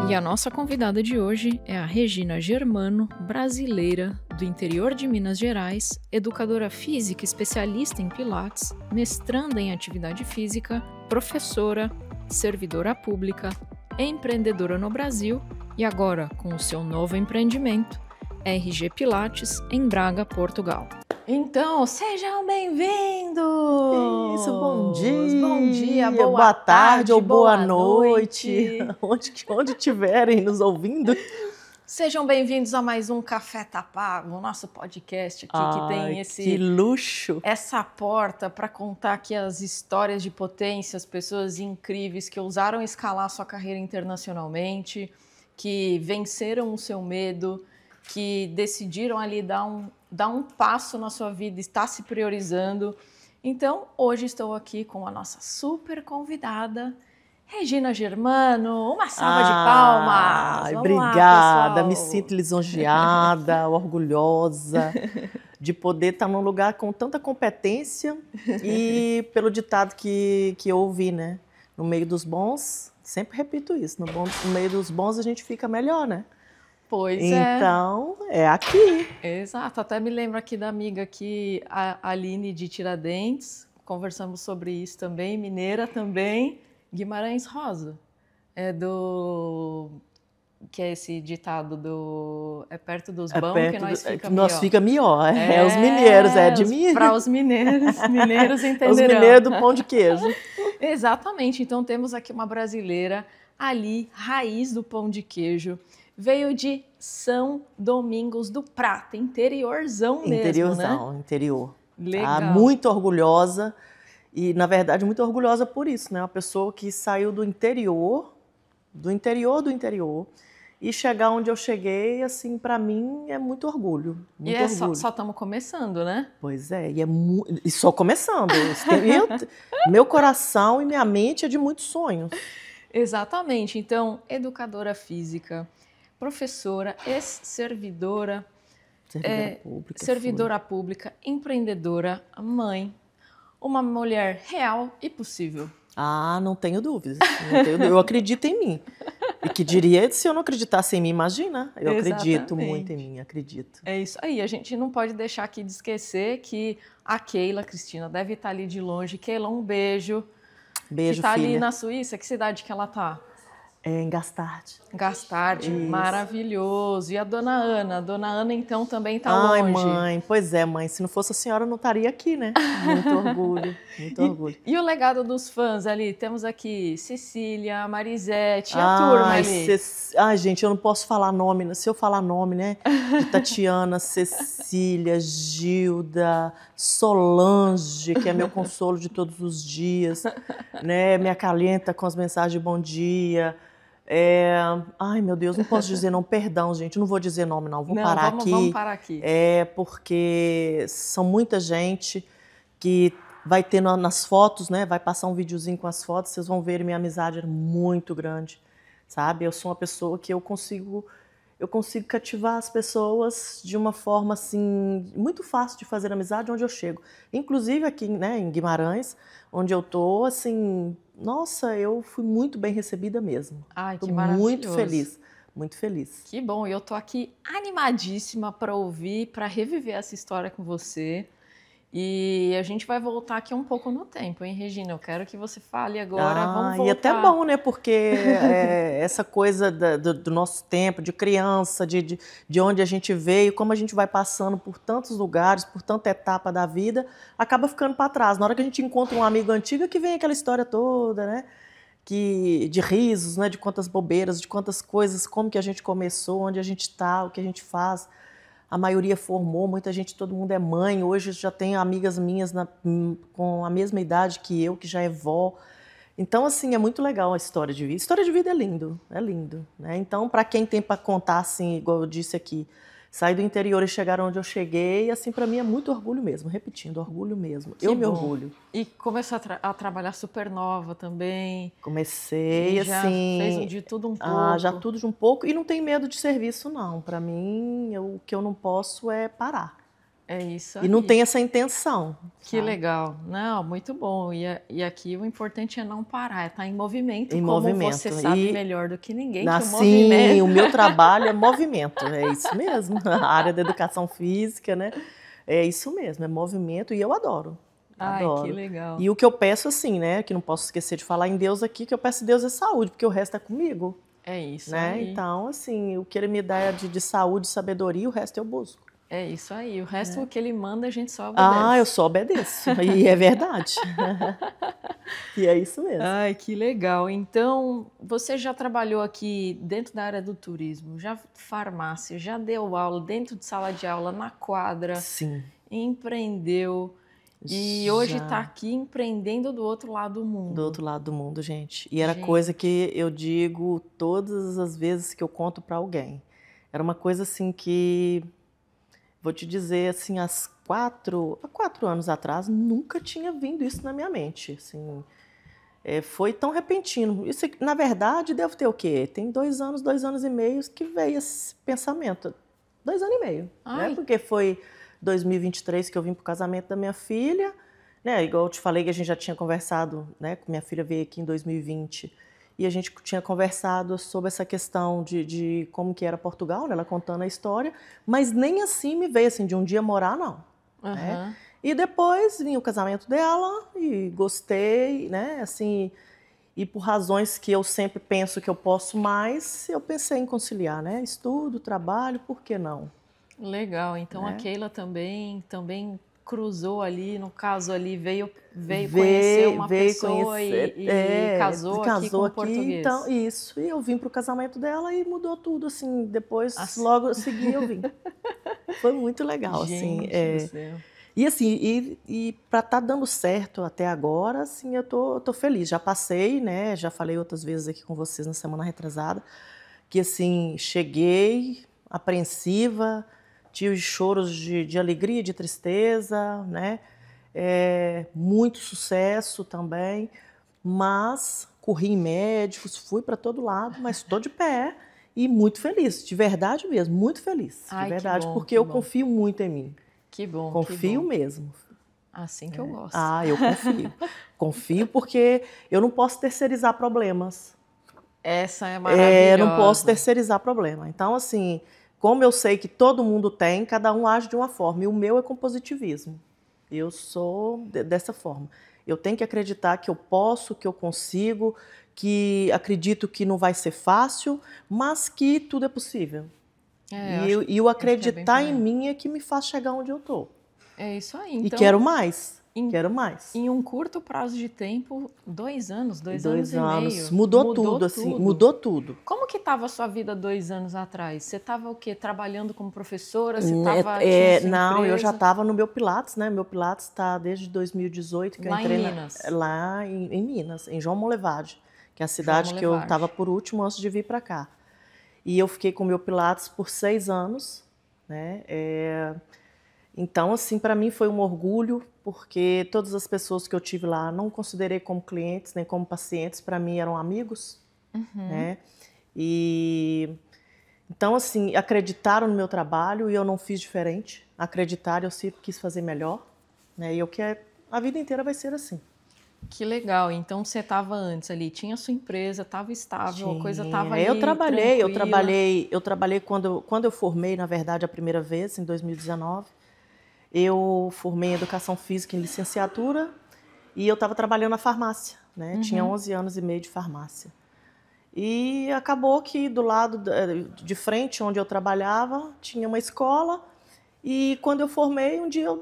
E a nossa convidada de hoje é a Regina Germano, brasileira, do interior de Minas Gerais, educadora física especialista em Pilates, mestranda em atividade física, professora, servidora pública, empreendedora no Brasil e agora com o seu novo empreendimento, RG Pilates, em Braga, Portugal. Então, sejam bem-vindos! Isso, bom dia! Bom dia, boa tarde ou boa noite! Onde estiverem nos ouvindo. Sejam bem-vindos a mais um Café Tá Pago, o nosso podcast aqui que tem que luxo! Essa porta para contar aqui as histórias de potência, as pessoas incríveis que ousaram escalar sua carreira internacionalmente, que venceram o seu medo, que decidiram ali dar um passo na sua vida, estar se priorizando. Então, hoje estou aqui com a nossa super convidada, Regina Germano. Uma salva de palmas! Vamos obrigada, lá, me sinto lisonjeada, orgulhosa de poder estar num lugar com tanta competência e pelo ditado que eu ouvi, né? No meio dos bons, sempre repito isso, no meio dos bons a gente fica melhor, né? Pois é. Então, é aqui. Exato. Até me lembro aqui da amiga aqui, a Aline de Tiradentes. Conversamos sobre isso também. Mineira também. Guimarães Rosa. Que é esse ditado do... É perto dos bons que nós fica melhor. Nós fica melhor. É os mineiros, de mim. Para os mineiros. Mineiros entenderão. Os mineiros do pão de queijo. Exatamente. Então, temos aqui uma brasileira, Ali, raiz do pão de queijo. Veio de São Domingos do Prata, interiorzão mesmo, Interiorzão, né? Interior. Legal. Muito orgulhosa e, na verdade, muito orgulhosa por isso, né? Uma pessoa que saiu do interior e chegar onde eu cheguei, assim, para mim é muito orgulho. Muito orgulho. Só estamos começando, né? Pois é, e só começando. Meu coração e minha mente é de muitos sonhos. Exatamente. Então, educadora física, professora, ex-servidora, servidora pública, empreendedora, mãe, uma mulher real e possível. Não tenho dúvidas. Eu acredito em mim. E que diria se eu não acreditasse em mim, imagina. Eu acredito muito em mim, acredito. É isso aí. A gente não pode deixar aqui de esquecer que a Keila Cristina deve estar ali de longe. Keila, um beijo. Beijo, que tá filha. ali na Suíça, que cidade que ela tá? Em Gastard. Gastard, maravilhoso. E a dona Ana? A dona Ana, então, também tá longe. Ai, mãe, pois é, mãe. Se não fosse a senhora, eu não estaria aqui, né? Muito orgulho, muito orgulho. E o legado dos fãs ali? Temos aqui Cecília, Marisete, a turma ali. Ai, gente, eu não posso falar nome. Se eu falar nome, né? De Tatiana, Cecília, Gilda, Solange, que é meu consolo de todos os dias, né? Me acalenta com as mensagens de bom dia. Ai, meu Deus, não posso dizer não, perdão, gente, não vou dizer nome não, vamos parar aqui. Porque são muita gente que vai ter nas fotos, né, vai passar um videozinho com as fotos, vocês vão ver, minha amizade é muito grande, sabe? Eu sou uma pessoa que eu consigo cativar as pessoas de uma forma, assim, muito fácil de fazer amizade onde eu chego. Inclusive aqui, né, em Guimarães, onde eu tô, assim, nossa, eu fui muito bem recebida mesmo. Ai, que maravilhoso. Muito feliz, muito feliz. Que bom, e eu tô aqui animadíssima para ouvir, para reviver essa história com você. E a gente vai voltar aqui um pouco no tempo, hein, Regina? Eu quero que você fale agora, vamos voltar. E até bom, né? Porque essa coisa do nosso tempo, de criança, de onde a gente veio, como a gente vai passando por tantos lugares, por tanta etapa da vida, acaba ficando para trás. Na hora que a gente encontra um amigo antigo, que vem aquela história toda, né? De risos, né? De quantas bobeiras, de quantas coisas, como que a gente começou, onde a gente está, o que a gente faz. A maioria formou, muita gente, todo mundo é mãe. Hoje já tenho amigas minhas com a mesma idade que eu, que já é vó. Então, assim, é muito legal a história de vida. História de vida é lindo, né? Então, para quem tem para contar, assim, igual eu disse aqui, sair do interior e chegar onde eu cheguei, assim, para mim é muito orgulho mesmo, repetindo, orgulho mesmo. Eu me orgulho. E começou a trabalhar super nova também. Comecei, já assim... fez de tudo um pouco. Já tudo de um pouco. E não tenho medo de serviço, não. Para mim, o que eu não posso é parar. É isso E não aí. tem essa intenção. Que legal. Não, muito bom. E aqui o importante é não parar, é estar em movimento, Em como você movimento. sabe melhor do que ninguém que o Assim, movimento. o meu trabalho é movimento, é isso mesmo. A área da educação física, né? É isso mesmo, é movimento e eu adoro. Ai, que Adoro. legal. E o que eu peço, assim, né? Que não posso esquecer de falar em Deus aqui, que eu peço a Deus é saúde, porque o resto é comigo, É isso né? aí. Então, assim, o que ele me dá é de saúde, sabedoria, o resto eu busco. É isso aí. O resto, o que ele manda, a gente só Ah, eu obedece. só obedeço. E é verdade. E é isso mesmo. Ai, que legal. Então, você já trabalhou aqui dentro da área do turismo, já farmácia, já deu aula dentro de sala de aula, na quadra, Sim, empreendeu e hoje está já. aqui empreendendo do outro lado do Do mundo. outro lado do mundo, gente. E era coisa Gente, que eu digo todas as vezes que eu conto para alguém. Era uma coisa assim que, vou te dizer assim, há 4 anos atrás, nunca tinha vindo isso na minha mente. Assim, foi tão repentino. Isso, na verdade, deve ter o quê? Tem 2 anos e meio que veio esse pensamento. 2 anos e meio, né? ai, Porque foi 2023 que eu vim para o casamento da minha filha, né? Igual eu te falei que a gente já tinha conversado, né? Minha filha veio aqui em 2020 e a gente tinha conversado sobre essa questão de como que era Portugal, né? Ela contando a história, mas nem assim me veio assim de um dia morar, não, né? aham. E depois vinha o casamento dela e gostei, né? Assim, e por razões que eu sempre penso que eu posso mais, eu pensei em conciliar, né? Estudo, trabalho, por que não? Legal. Então a Né? Keila também cruzou ali, no caso ali, veio conhecer Veio, uma veio pessoa conhecer, e casou aqui com casou um aqui, então, português. isso. E eu vim para o casamento dela e mudou tudo, assim. Depois, Assim, logo a seguir, eu vim. Foi muito legal, assim. gente do céu. E assim, e para estar dando certo até agora, assim, eu tô feliz. Já passei, né? Já falei outras vezes aqui com vocês na semana retrasada, que assim, cheguei apreensiva, tive choros de alegria, de tristeza, né? Muito sucesso também, mas corri em médicos, fui para todo lado, mas estou de pé e muito feliz, de verdade mesmo, muito feliz, de Ai, que verdade, bom, porque que eu bom. confio muito em mim. Que bom, que Confio bom. mesmo. Assim que eu gosto. Ah, eu confio. Confio porque eu não posso terceirizar problemas. Essa é Não posso maravilhosa. terceirizar problema. Então, assim, como eu sei que todo mundo tem, cada um age de uma forma. E o meu é com positivismo. Eu sou dessa forma. Eu tenho que acreditar que eu posso, que eu consigo, que acredito que não vai ser fácil, mas que tudo é possível. É, E o acho que é bem por acreditar em aí. mim é que me faz chegar onde eu estou. É isso aí. E quero Então, mais, em, quero mais. em um curto prazo de tempo, 2 anos, E 2 anos dois e anos, meio, mudou mudou tudo, assim, tudo. mudou tudo. Como que estava a sua vida 2 anos atrás? Você estava o quê? Trabalhando como professora? Tinha sua Não, eu já empresa? estava no meu Pilates, né? Meu Pilates está desde 2018 que eu Lá em entrei Minas, lá em Minas, em João Molevade, que é a João cidade que eu estava Molevade. por último antes de vir para cá. E eu fiquei com o meu Pilates por 6 anos, né? Então, assim, para mim foi um orgulho, porque todas as pessoas que eu tive lá não considerei como clientes nem como pacientes, para mim eram amigos, né? E então, assim, acreditaram no meu trabalho e eu não fiz diferente. Acreditaram, eu sempre quis fazer melhor, né? E eu quero, a vida inteira vai ser assim. Que legal. Então você estava antes ali, tinha sua empresa, estava estável, a coisa estava Tinha. ali tranquila. Eu trabalhei quando eu formei, na verdade, a primeira vez, em 2019. Eu formei em Educação Física em licenciatura e eu estava trabalhando na farmácia, né? Tinha 11 anos e meio de farmácia. E acabou que do lado de frente, onde eu trabalhava, tinha uma escola. E quando eu formei, um dia eu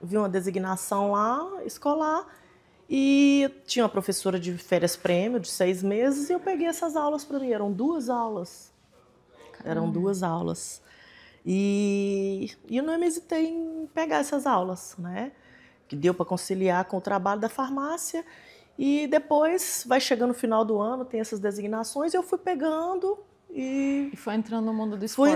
vi uma designação lá, escolar, e tinha uma professora de férias prêmio de 6 meses, e eu peguei essas aulas para mim. Eram 2 aulas. Eram Caramba. 2 aulas. E eu não me hesitei em pegar essas aulas, né? Que deu para conciliar com o trabalho da farmácia. E depois, vai chegando no final do ano, tem essas designações, eu fui pegando e E foi entrando no mundo do esporte,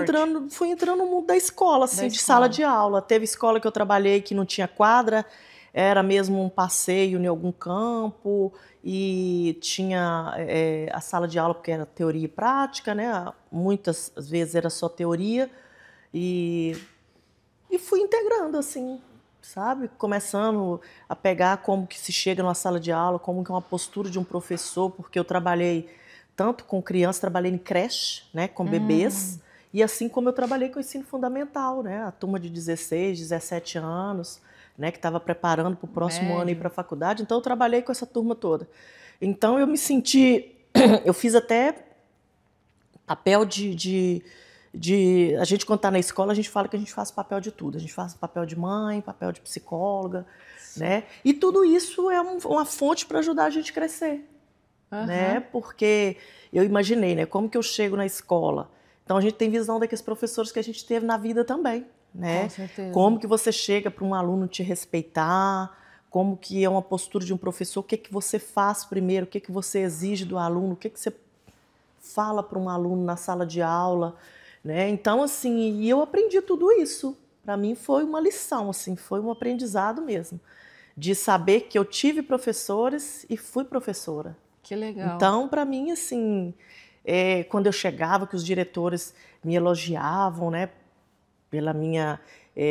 fui entrando no mundo da escola, da assim, de sala escola. de aula. Teve escola que eu trabalhei que não tinha quadra, era mesmo um passeio em algum campo, e tinha a sala de aula, porque era teoria e prática, né? Muitas vezes era só teoria. E e fui integrando, assim, sabe? Começando a pegar como que se chega numa sala de aula, como que é uma postura de um professor, porque eu trabalhei tanto com crianças, trabalhei em creche, né, com bebês, e assim como eu trabalhei com o ensino fundamental, né, a turma de 16, 17 anos, né, que estava preparando para o próximo ano ir para a faculdade, então eu trabalhei com essa turma toda. Então eu me senti, eu fiz até papel a gente, quando está na escola, a gente fala que a gente faz papel de tudo. A gente faz papel de mãe, papel de psicóloga, né? E tudo isso é uma fonte para ajudar a gente a crescer, né? Porque eu imaginei, né? Como que eu chego na escola? Então, a gente tem visão daqueles professores que a gente teve na vida também, né? Com certeza. Como que você chega para um aluno te respeitar, como que é uma postura de um professor, o que que você faz primeiro, o que que você exige do aluno, o que que você fala para um aluno na sala de aula, né? Então, assim, e eu aprendi tudo isso. Para mim foi uma lição, assim, foi um aprendizado mesmo, de saber que eu tive professores e fui professora. Que legal. Então, para mim, assim, quando eu chegava, que os diretores me elogiavam, né, pela minha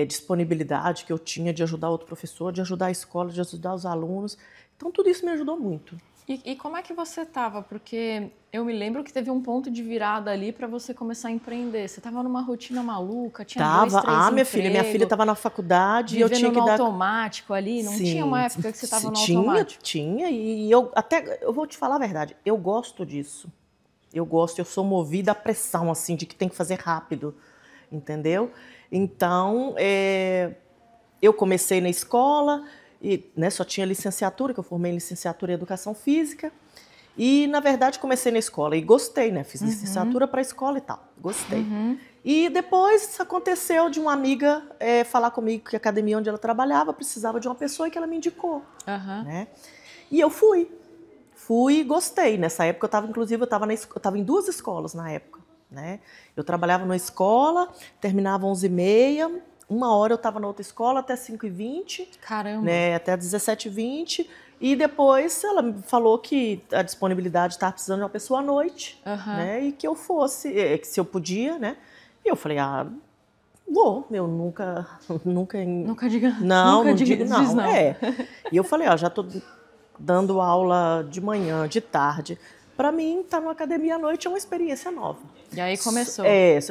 disponibilidade que eu tinha de ajudar outro professor, de ajudar a escola, de ajudar os alunos. Então, tudo isso me ajudou muito. E como é que você estava? Porque eu me lembro que teve um ponto de virada ali para você começar a empreender. Você estava numa rotina maluca, tinha dois, três empregos. Minha filha estava na faculdade e eu tinha que no dar automático ali, não tinha uma época que você estava no automático? Tinha, e eu vou te falar a verdade, eu gosto disso. Eu sou movida à pressão, assim, de que tem que fazer rápido, entendeu? Então, eu comecei na escola, e, né, só tinha licenciatura, que eu formei em licenciatura em Educação Física, e, na verdade, comecei na escola e gostei, né? Fiz licenciatura para a escola e tal, gostei. E depois aconteceu de uma amiga falar comigo que a academia onde ela trabalhava precisava de uma pessoa e que ela me indicou, né? E eu fui e gostei. Nessa época, eu estava em duas escolas na época, né? Eu trabalhava numa escola, terminava 11h30, 1 hora eu estava na outra escola até 5h20. Caramba! Né, até 17h20. E depois ela me falou que a disponibilidade estava precisando de uma pessoa à noite, né? E que eu fosse, que se eu podia, né? E eu falei, vou. Eu nunca diga não, nunca digo não. Diz não. E eu falei, já estou dando aula de manhã, de tarde. Para mim, estar numa academia à noite é uma experiência nova. E aí começou.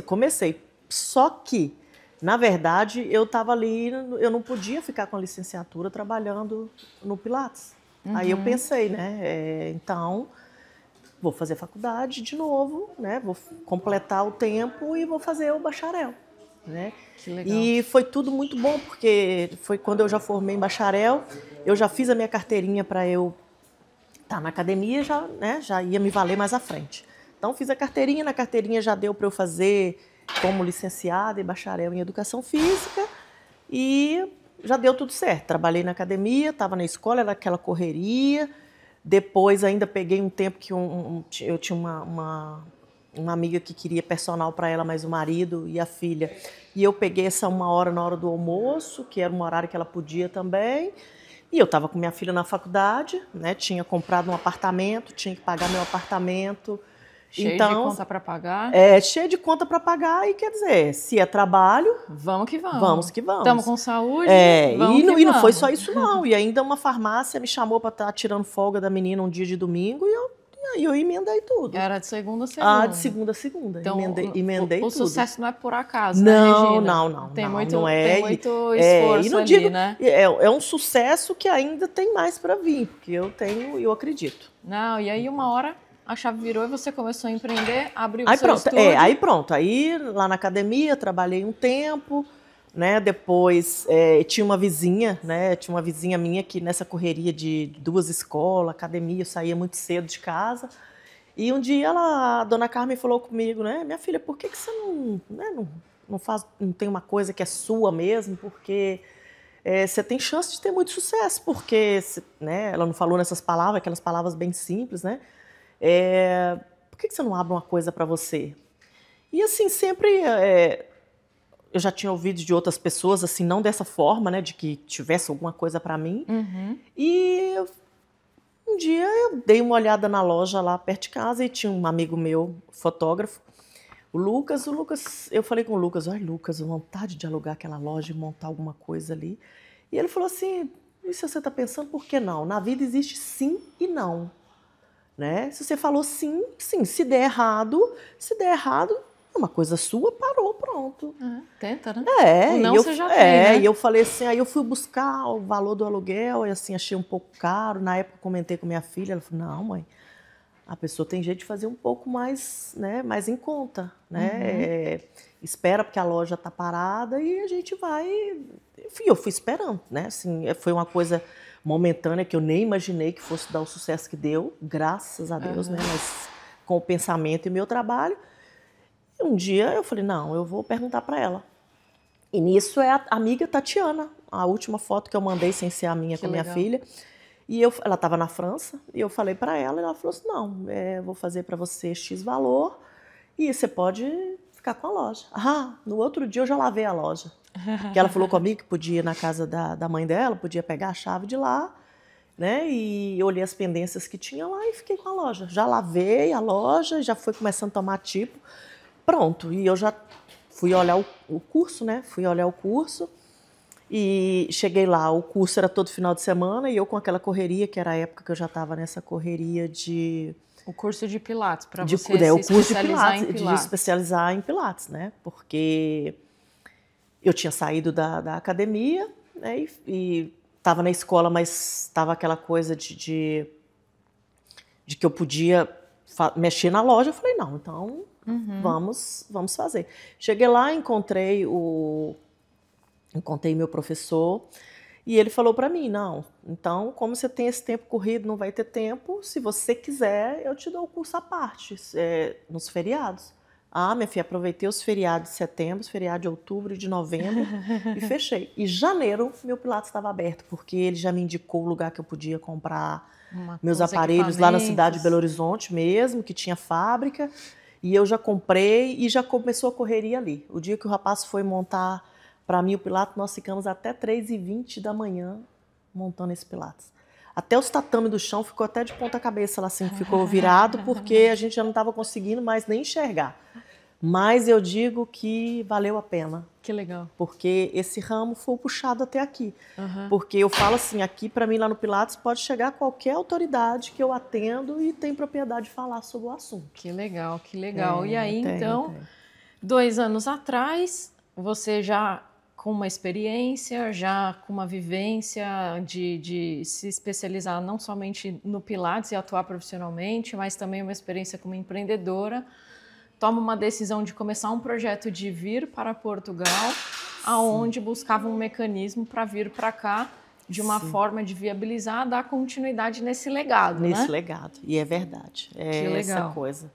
Comecei. Só que, na verdade, eu estava ali, eu não podia ficar com a licenciatura trabalhando no Pilates. Aí eu pensei, né? Então, vou fazer faculdade de novo, né? Vou completar o tempo e vou fazer o bacharel, né? Que legal. E foi tudo muito bom, porque foi quando eu já formei em bacharel, eu já fiz a minha carteirinha para eu estar na academia, já ia me valer mais à frente. Então, fiz a carteirinha, na carteirinha já deu para eu fazer como licenciada e bacharel em Educação Física e já deu tudo certo. Trabalhei na academia, estava na escola, era aquela correria. Depois ainda peguei um tempo que eu tinha uma amiga que queria personal para ela, mas o marido e a filha. E eu peguei essa 1 hora na hora do almoço, que era um horário que ela podia também. E eu estava com minha filha na faculdade, né? Tinha comprado um apartamento, tinha que pagar meu apartamento. Cheio de conta para pagar. Cheio de conta para pagar e, quer dizer, se é trabalho... Vamos que vamos. Vamos que vamos. Estamos com saúde, e não foi só isso não. E ainda uma farmácia me chamou para estar tirando folga da menina um dia de domingo e eu emendei tudo. Era de segunda a segunda. De segunda a segunda. Então, emendei tudo. O sucesso não é por acaso, não, né, Regina? Não. Tem não, muito, não é. Tem muito esforço ali, né? É um sucesso que ainda tem mais para vir, porque eu acredito. Não, e aí 1 hora... A chave virou e você começou a empreender, abriu o seu estúdio. Aí pronto. Aí lá na academia trabalhei um tempo, né? Depois tinha uma vizinha, né? Tinha uma vizinha minha que nessa correria de 2 escolas, academia, eu saía muito cedo de casa. E um dia a dona Carmen falou comigo, né? Minha filha, por que você não tem uma coisa que é sua mesmo? Porque você tem chance de ter muito sucesso, porque, né? Ela não falou nessas palavras, aquelas palavras bem simples, né? Por que você não abre uma coisa para você? E assim, sempre eu já tinha ouvido de outras pessoas, assim, não dessa forma, né, de que tivesse alguma coisa para mim. E um dia eu dei uma olhada na loja lá perto de casa e tinha um amigo meu, fotógrafo, O Lucas, eu falei com o Lucas, olha, Lucas, vontade de alugar aquela loja e montar alguma coisa ali. E ele falou assim, e se você está pensando, por que não? Na vida existe sim e não, né? Se você falou sim, sim. Se der errado, é uma coisa sua, parou, pronto. Tenta, né? É, O não você já tem, né? né? E eu falei assim, aí eu fui buscar o valor do aluguel, e assim, achei um pouco caro. Na época eu comentei com minha filha, ela falou, não, mãe, a pessoa tem jeito de fazer um pouco mais, né, mais em conta, né? Espera porque a loja está parada e a gente vai. Enfim, eu fui esperando, né? Assim, foi uma coisa momentânea que eu nem imaginei que fosse dar o sucesso que deu, graças a Deus, né? Mas com o pensamento e meu trabalho. E um dia eu falei, não, eu vou perguntar para ela. E nisso é a amiga Tatiana, a última foto que eu mandei sem ser a minha Que com a minha legal. filha. E ela estava na França, e eu falei para ela, e ela falou assim, não, vou fazer para você X valor, e você pode ficar com a loja. No outro dia eu já lavei a loja. Porque ela falou comigo que podia ir na casa da mãe dela, podia pegar a chave de lá, né? E eu olhei as pendências que tinha lá e fiquei com a loja. Já lavei a loja, já foi começando a tomar tipo. Pronto, e eu já fui olhar o curso, né? Fui olhar o curso. E cheguei lá, o curso era todo final de semana e eu com aquela correria, que era a época que eu já estava nessa correria de... O curso de Pilates, para você o se curso especializar em de Pilates. especializar em Pilates, né? Porque eu tinha saído da academia, né? E estava na escola, mas estava aquela coisa de que eu podia mexer na loja. Eu falei, não, então vamos fazer. Cheguei lá, encontrei meu professor e ele falou para mim, não, então como você tem esse tempo corrido, não vai ter tempo, se você quiser eu te dou o curso à parte, nos feriados. Minha filha, aproveitei os feriados de setembro, os feriados de outubro e de novembro e fechei. E janeiro meu Pilates estava aberto, porque ele já me indicou o lugar que eu podia comprar meus aparelhos lá na cidade de Belo Horizonte mesmo, que tinha fábrica, e eu já comprei e já começou a correria ali. O dia que o rapaz foi montar para mim o Pilates, nós ficamos até 3h20 da manhã montando esse Pilates. Até os tatame do chão ficou até de ponta cabeça lá assim, ficou virado, porque a gente já não estava conseguindo mais nem enxergar. Mas eu digo que valeu a pena. Que legal. Porque esse ramo foi puxado até aqui. Porque eu falo assim, aqui para mim lá no Pilates pode chegar qualquer autoridade que eu atendo e tem propriedade de falar sobre o assunto. Que legal, que legal. E aí, então, 2 anos atrás, você já com uma experiência, já com uma vivência de se especializar não somente no Pilates e atuar profissionalmente, mas também uma experiência como empreendedora, toma uma decisão de começar um projeto de vir para Portugal, aonde buscava um mecanismo para vir para cá de uma forma de viabilizar, dar continuidade nesse legado, nesse né? legado, e é verdade, Que legal. essa coisa.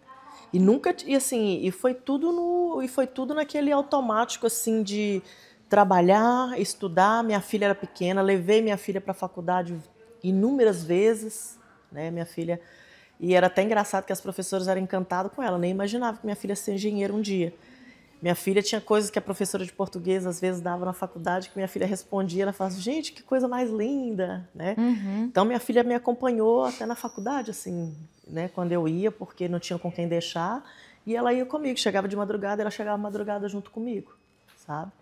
E nunca, e assim, e foi tudo naquele automático assim de trabalhar, estudar. Minha filha era pequena, levei minha filha para a faculdade inúmeras vezes, né, minha filha. E era até engraçado que as professoras eram encantadas com ela, nem imaginava que minha filha ia ser engenheira um dia. Minha filha tinha coisas que a professora de português às vezes dava na faculdade que minha filha respondia, ela falava, gente, que coisa mais linda, né? Então minha filha me acompanhou até na faculdade, assim, né, quando eu ia, porque não tinha com quem deixar, e ela ia comigo, chegava de madrugada, ela chegava de madrugada junto comigo, sabe?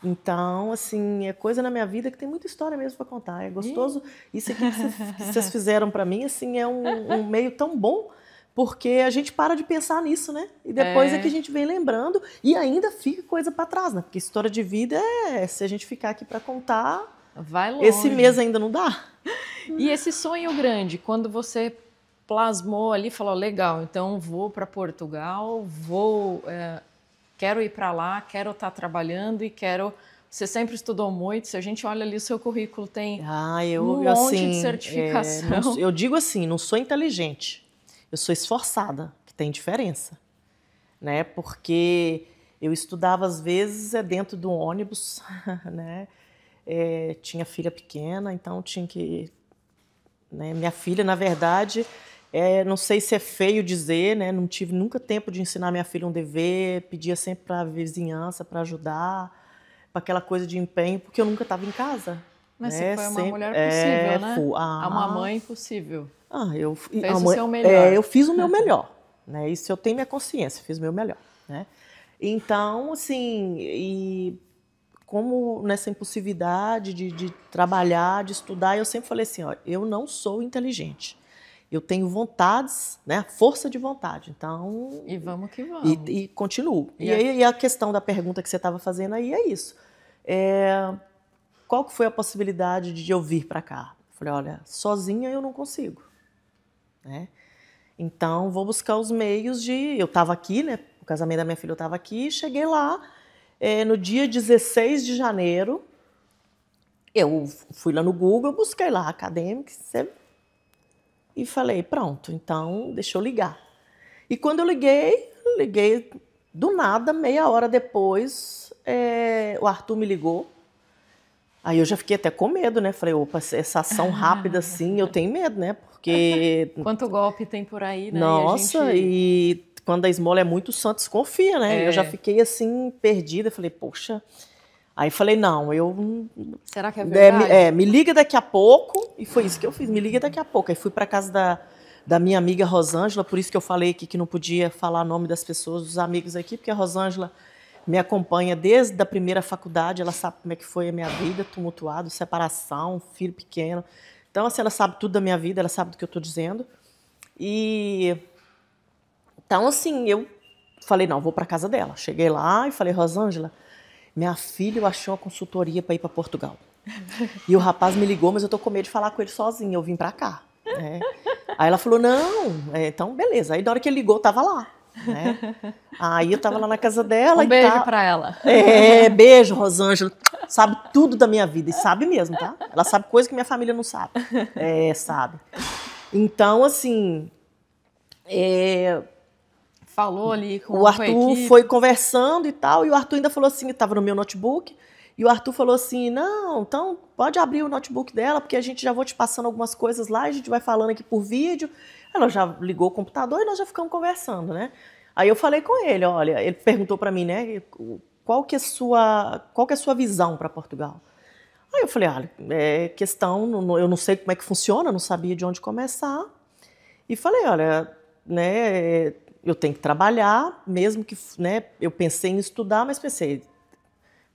Então, assim, é coisa na minha vida que tem muita história mesmo para contar. É gostoso. Isso aqui que vocês fizeram para mim, assim, é um meio tão bom, porque a gente para de pensar nisso, né? E depois é que a gente vem lembrando e ainda fica coisa para trás, né? Porque história de vida se a gente ficar aqui para contar, vai longe. Esse mês ainda não dá. E esse sonho grande, quando você plasmou ali, falou, legal, então vou para Portugal, quero ir para lá, quero estar trabalhando e quero... Você sempre estudou muito, se a gente olha ali o seu currículo, tem um monte assim, de certificação. Eu digo assim, não sou inteligente, eu sou esforçada, que tem diferença, né? Porque eu estudava às vezes dentro do ônibus, né? Tinha filha pequena, então tinha que... né? Minha filha, na verdade... não sei se é feio dizer, né? Não tive nunca tempo de ensinar minha filha um dever, pedia sempre para a vizinhança para ajudar, para aquela coisa de empenho, porque eu nunca estava em casa. Mas né? você foi uma mulher possível, né? A uma mãe possível. Eu fez o seu melhor. Eu fiz o meu melhor, né? Isso eu tenho minha consciência, fiz o meu melhor. né? Então, assim, e como nessa impulsividade de trabalhar, de estudar, eu sempre falei assim, ó, eu não sou inteligente. Eu tenho vontades, né? Força de vontade. Então. E vamos que vamos. E continuo. E aí a questão da pergunta que você estava fazendo aí é isso. Qual que foi a possibilidade de eu vir para cá? Eu falei, olha, sozinha eu não consigo, né? Então vou buscar os meios de. Eu estava aqui, né? O casamento da minha filha eu estava aqui, cheguei lá no dia 16 de janeiro. Eu fui lá no Google, busquei lá Academics e falei, pronto, então deixa eu ligar. E quando eu liguei do nada, meia hora depois, o Arthur me ligou. Aí eu já fiquei até com medo, né? Falei, opa, essa ação rápida assim, eu tenho medo, né? Porque... Quanto golpe tem por aí, né? Nossa, e quando a esmola é muito, o santo desconfia, né? Eu já fiquei assim, perdida. Falei, poxa... Aí falei, não, eu... Será que é verdade? Me liga daqui a pouco. E foi isso que eu fiz, me liga daqui a pouco. Aí fui para casa da minha amiga Rosângela, por isso que eu falei aqui que não podia falar o nome das pessoas, dos amigos aqui, porque a Rosângela me acompanha desde a primeira faculdade, ela sabe como é que foi a minha vida, tumultuado, separação, filho pequeno. Então, assim, ela sabe tudo da minha vida, ela sabe do que eu estou dizendo. Então, assim, eu falei, não, vou para casa dela. Cheguei lá e falei, Rosângela, minha filha achou uma consultoria para ir para Portugal. E o rapaz me ligou, mas eu estou com medo de falar com ele sozinha, eu vim para cá. Né? Aí ela falou, não, então beleza. Aí na hora que ele ligou, eu tava lá. Né? Aí eu tava lá na casa dela. Um beijo pra ela. Beijo, Rosângela. Sabe tudo da minha vida, e sabe mesmo, tá? Ela sabe coisa que minha família não sabe. Sabe. Então, assim... Falou ali com o Arthur foi conversando e tal, e o Arthur ainda falou assim, estava no meu notebook, e o Arthur falou assim, não, então pode abrir o notebook dela, porque a gente já vou te passando algumas coisas lá, a gente vai falando aqui por vídeo. Ela já ligou o computador e nós já ficamos conversando, né? Aí eu falei com ele, olha, ele perguntou para mim, né, qual que é a sua visão para Portugal? Aí eu falei, olha, eu não sei como é que funciona, não sabia de onde começar. E falei, olha, né, eu tenho que trabalhar, mesmo que, né, eu pensei em estudar, mas pensei,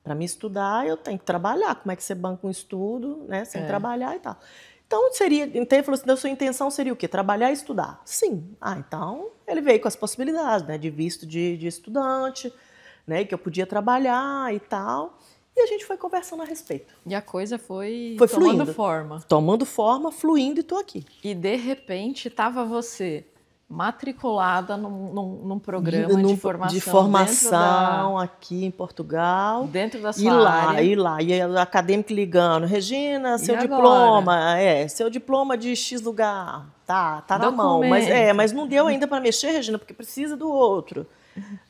para mim estudar eu tenho que trabalhar, como é que você banca um estudo, né, sem trabalhar e tal. Então ele falou assim, a sua intenção seria o quê? Trabalhar e estudar? Sim. Então ele veio com as possibilidades, né, de visto de estudante, né, que eu podia trabalhar e tal. E a gente foi conversando a respeito. E a coisa foi fluindo. Tomando forma. Tomando forma, fluindo, e estou aqui. E de repente estava você matriculada num programa de formação aqui em Portugal. Dentro da sua área. E a acadêmica ligando, Regina, seu diploma de X lugar, tá na mão. Mas não deu ainda para mexer, Regina, porque precisa do outro.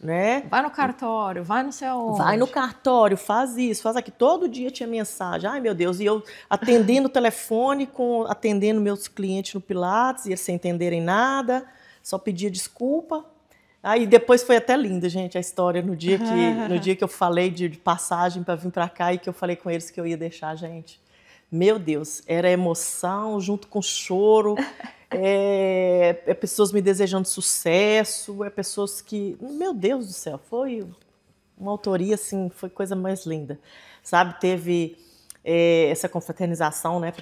Né? Vai no cartório, vai no céu onde. Vai no cartório, faz isso, faz aquilo. Todo dia tinha mensagem. Ai, meu Deus. E eu atendendo o telefone, atendendo meus clientes no Pilates, e eles sem entenderem nada, só pedia desculpa. Aí depois foi até linda, gente, a história no dia que eu falei de passagem para vir para cá e que eu falei com eles que eu ia deixar a gente. Meu Deus, era emoção junto com choro. Pessoas me desejando sucesso, pessoas que... Meu Deus do céu, foi uma autoria, assim, foi coisa mais linda. Sabe, teve essa confraternização, né,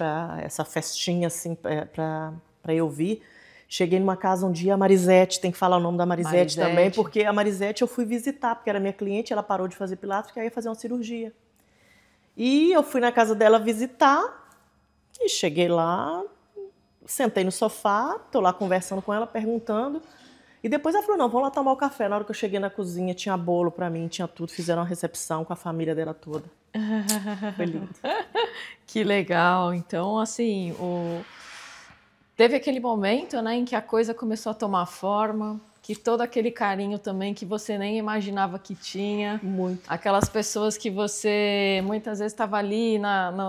essa festinha, assim, para eu vir. Cheguei numa casa um dia, a Marisete, tem que falar o nome da Marisete também, porque a Marisete eu fui visitar, porque era minha cliente, ela parou de fazer pilates, porque ia fazer uma cirurgia. E eu fui na casa dela visitar, e cheguei lá... Sentei no sofá, estou lá conversando com ela, perguntando. E depois ela falou, não, vamos lá tomar o café. Na hora que eu cheguei na cozinha, tinha bolo para mim, tinha tudo. Fizeram uma recepção com a família dela toda. Foi lindo. Que legal. Então, assim, teve aquele momento, né, em que a coisa começou a tomar forma, que todo aquele carinho também que você nem imaginava que tinha. Muito. Aquelas pessoas que você muitas vezes estava ali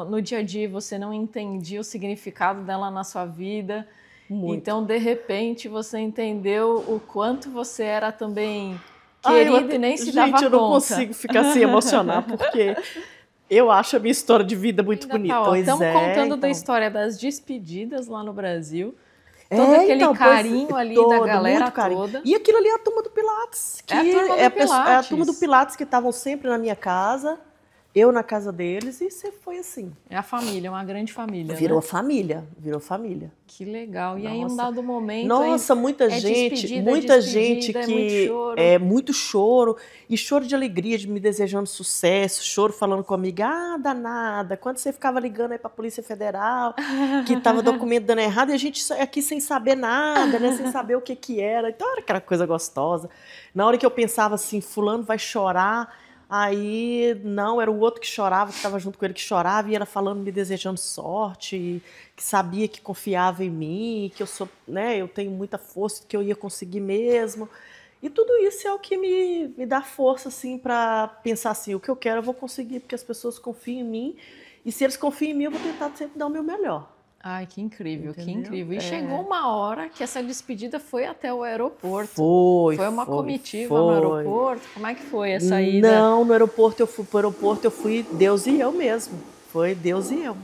no dia a dia, você não entendia o significado dela na sua vida. Muito. Então, de repente, você entendeu o quanto você era também querida e nem se dava conta. Gente, eu não consigo ficar assim emocionar, porque eu acho a minha história de vida muito bonita. Estamos contando da história das despedidas lá no Brasil. Todo aquele então, carinho ali da todo, galera muito carinho. toda. E aquilo ali é a turma do Pilates. Que É a turma do é a turma do Pilates. Pilates que estavam sempre na minha casa, eu na casa deles, e sempre foi assim. É a família, uma grande família, Virou né? família, virou família. Que legal. E aí, um Nossa. dado momento... Nossa, muita é gente despedida, é muito que choro. é muito choro, e choro de alegria, de me desejando sucesso, choro falando comigo, danada, quando você ficava ligando aí para a Polícia Federal, que estava documento dando errado, e a gente aqui sem saber nada, né, sem saber o que era, então era aquela coisa gostosa. Na hora que eu pensava assim, fulano vai chorar, aí não, era o outro que chorava, que estava junto com ele que chorava, e ela falando, me desejando sorte, que sabia que confiava em mim, que eu sou, né, eu tenho muita força, que eu ia conseguir mesmo. E tudo isso é o que me dá força assim para pensar assim, o que eu quero eu vou conseguir, porque as pessoas confiam em mim, e se eles confiam em mim, eu vou tentar sempre dar o meu melhor. Ai, que incrível, que Entendeu? incrível. E chegou uma hora que essa despedida foi até o aeroporto. Foi uma comitiva no aeroporto? Como é que foi a saída? Não, no aeroporto eu fui pro aeroporto, eu fui Deus e eu mesmo. Foi Deus e eu.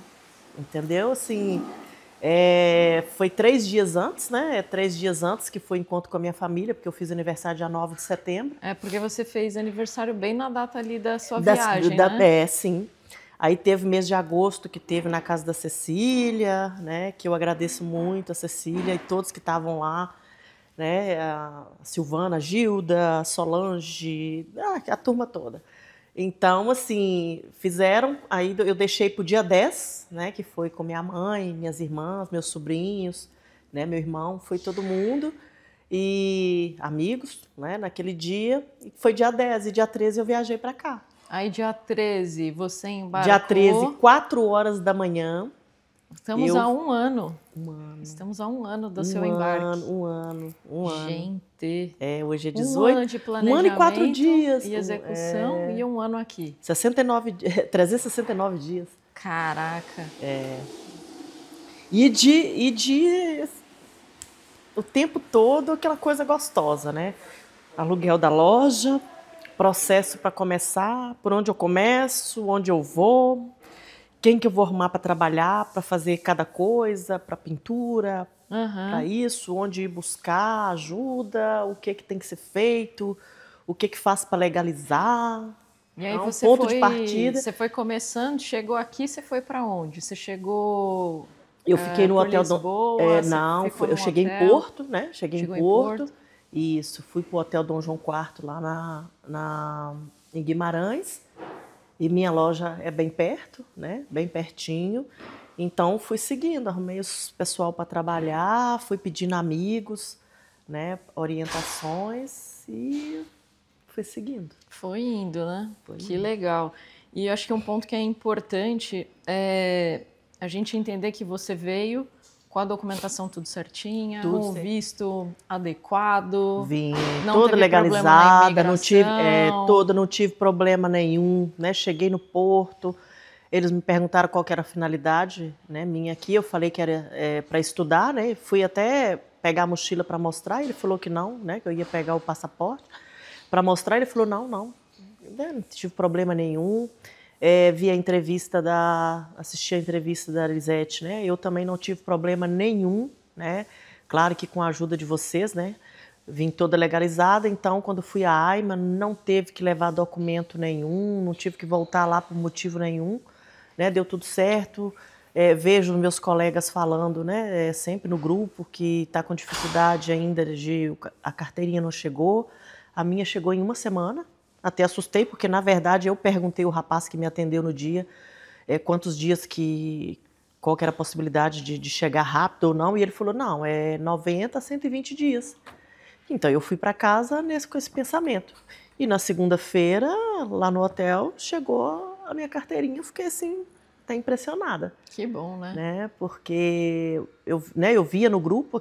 Entendeu? Assim, foi 3 dias antes, né? 3 dias antes que foi encontro com a minha família, porque eu fiz aniversário dia 9 de setembro. É, porque você fez aniversário bem na data ali da sua viagem, né? Sim. Aí teve mês de agosto que teve na casa da Cecília, né? Que eu agradeço muito a Cecília e todos que estavam lá, né? A Silvana, a Gilda, a Solange, a turma toda. Então, assim, fizeram, aí eu deixei para o dia 10, né? Que foi com minha mãe, minhas irmãs, meus sobrinhos, né? Meu irmão, foi todo mundo. E amigos, né? Naquele dia. Foi dia 10 e dia 13 eu viajei para cá. Aí, dia 13, você embarcou... Dia 13, 4 horas da manhã. Estamos há um ano. Um ano. Estamos há um ano do seu embarque. Um ano. Gente. Hoje é 18. Um ano de planejamento. 1 ano e 4 dias. E execução e um ano aqui. 369 dias. Caraca. O tempo todo aquela coisa gostosa, né? Aluguel da loja, processo para começar, por onde eu começo, onde eu vou, quem que eu vou arrumar para trabalhar, para fazer cada coisa, para pintura, para isso, onde ir buscar ajuda, o que tem que ser feito, o que faz para legalizar. E aí então, ponto de partida. Você foi começando, chegou aqui, você foi para onde? Você chegou... Eu fiquei no hotel Lisboa, eu cheguei em Porto, né? Cheguei em Porto. Isso, fui pro hotel Dom João IV lá em Guimarães. E minha loja é bem perto, né? Bem pertinho. Então fui seguindo, arrumei o pessoal para trabalhar, fui pedindo amigos, né? Orientações e fui seguindo. Foi indo, né? Que legal. E eu acho que um ponto que é importante é a gente entender que você veio com a documentação tudo certinha, com o visto adequado. Vim não toda teve legalizada, não tive problema nenhum, né? Cheguei no porto, eles me perguntaram qual que era a finalidade, né, minha aqui, eu falei que era para estudar, né? Fui até pegar a mochila para mostrar, ele falou que não, né? Que eu ia pegar o passaporte para mostrar, ele falou não tive problema nenhum. Assisti a entrevista da Lisete, né? Eu também não tive problema nenhum, né? Claro que com a ajuda de vocês, né? Vim toda legalizada, então quando fui à AIMA não teve que levar documento nenhum, não tive que voltar lá por motivo nenhum, né? Deu tudo certo. Vejo meus colegas falando, né? Sempre no grupo que está com dificuldade ainda a carteirinha não chegou, a minha chegou em 1 semana. Até assustei, porque, na verdade, eu perguntei ao rapaz que me atendeu no dia quantos dias qual que era a possibilidade de chegar rápido ou não, e ele falou, não, 90 a 120 dias. Então, eu fui para casa com esse pensamento. E na segunda-feira, lá no hotel, chegou a minha carteirinha, eu fiquei assim, até impressionada. Que bom, né? Porque eu via no grupo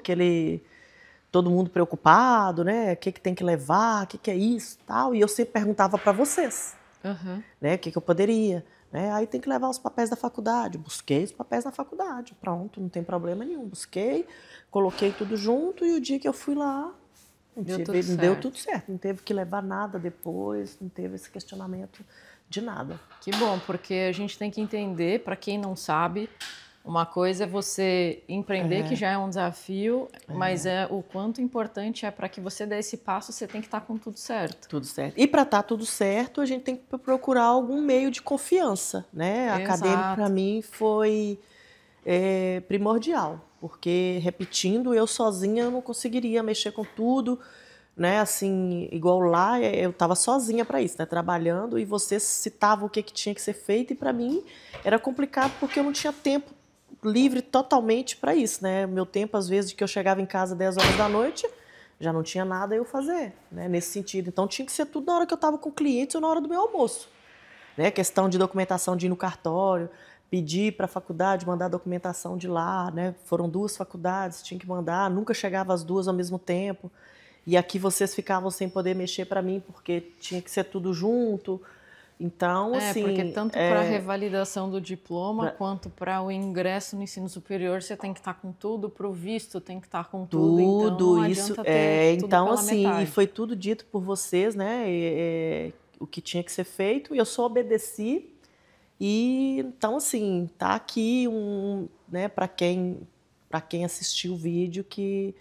todo mundo preocupado, né? O que tem que levar, o que é isso, tal. E eu sempre perguntava para vocês, né? O que eu poderia, né? Aí tem que levar os papéis da faculdade. Busquei os papéis na faculdade, pronto, não tem problema nenhum. Busquei, coloquei tudo junto e o dia que eu fui lá, deu tudo certo. Não teve que levar nada depois, não teve esse questionamento de nada. Que bom, porque a gente tem que entender, para quem não sabe, Uma coisa é você empreender, que já é um desafio, mas o quanto importante é para que você dê esse passo, você tem que estar com tudo certo. Tudo certo. E para estar tudo certo, a gente tem que procurar algum meio de confiança, né? Acadêmico, para mim, foi primordial, porque, repetindo, eu sozinha eu não conseguiria mexer com tudo, né? Assim, igual lá, eu estava sozinha para isso, né? Trabalhando, e você citava o que tinha que ser feito, e para mim era complicado porque eu não tinha tempo livre totalmente para isso, né? Meu tempo, às vezes, de que eu chegava em casa 10 horas da noite, já não tinha nada eu fazer, né? Nesse sentido. Então tinha que ser tudo na hora que eu estava com clientes ou na hora do meu almoço, né? Questão de documentação, de ir no cartório, pedir para a faculdade mandar a documentação de lá, né? Foram 2 faculdades, tinha que mandar, nunca chegava as 2 ao mesmo tempo. E aqui vocês ficavam sem poder mexer para mim porque tinha que ser tudo junto. Então, assim... porque tanto para a revalidação do diploma quanto para o ingresso no ensino superior, você tem que estar com tudo, para o visto tem que estar com tudo, então não adianta ter tudo então, pela assim, metade. E foi tudo dito por vocês, né? O que tinha que ser feito, e eu só obedeci. E então, assim, tá aqui né, para quem assistiu o vídeo, que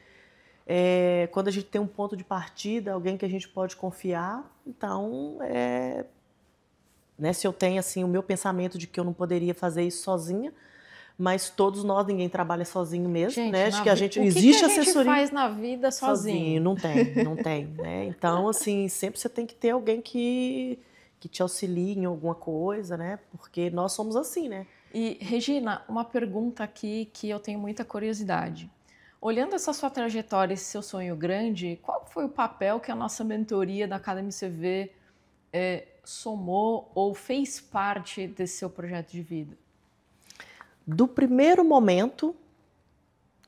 quando a gente tem um ponto de partida, alguém que a gente pode confiar, então né, se eu tenho assim o meu pensamento de que eu não poderia fazer isso sozinha, mas todos nós, ninguém trabalha sozinho mesmo, gente, né? Acho que o que existe a gente assessoria faz na vida sozinho? Não tem, né? Então, assim, sempre você tem que ter alguém que te auxilie em alguma coisa, né? Porque nós somos assim, né? E, Regina, uma pergunta aqui que eu tenho muita curiosidade. Olhando essa sua trajetória, esse seu sonho grande, qual foi o papel que a nossa mentoria da Academy CV somou ou fez parte desse seu projeto de vida? Do primeiro momento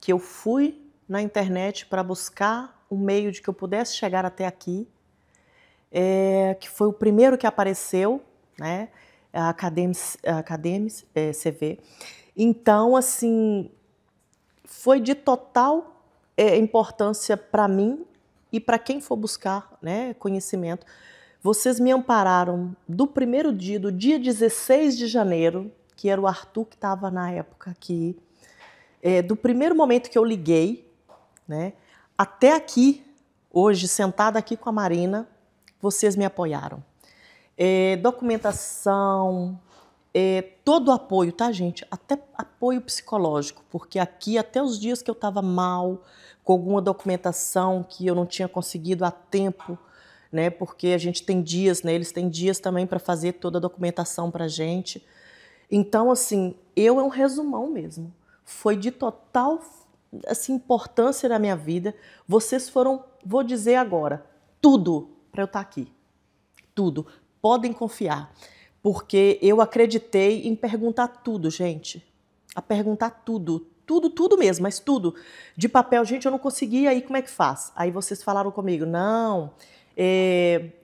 que eu fui na internet para buscar um meio de que eu pudesse chegar até aqui, que foi o primeiro que apareceu, né? A Academy CV. Então, assim, foi de total importância para mim e para quem for buscar, né, conhecimento. Vocês me ampararam do primeiro dia, do dia 16 de janeiro, que era o Arthur que estava na época aqui, do primeiro momento que eu liguei, né, até aqui, hoje, sentada aqui com a Marina, vocês me apoiaram. Documentação, todo o apoio, tá, gente? Até apoio psicológico, porque aqui, até os dias que eu estava mal, com alguma documentação que eu não tinha conseguido a tempo, né? Porque a gente tem dias, né? Eles têm dias também para fazer toda a documentação para a gente. Então, assim, é um resumão mesmo. Foi de total assim, importância na minha vida. Vocês foram, vou dizer agora, tudo para eu estar aqui. Tudo. Podem confiar. Porque eu acreditei em perguntar tudo, gente. A perguntar tudo. Tudo mesmo, mas tudo. De papel, gente, eu não conseguia, aí como é que faz? Aí vocês falaram comigo, não,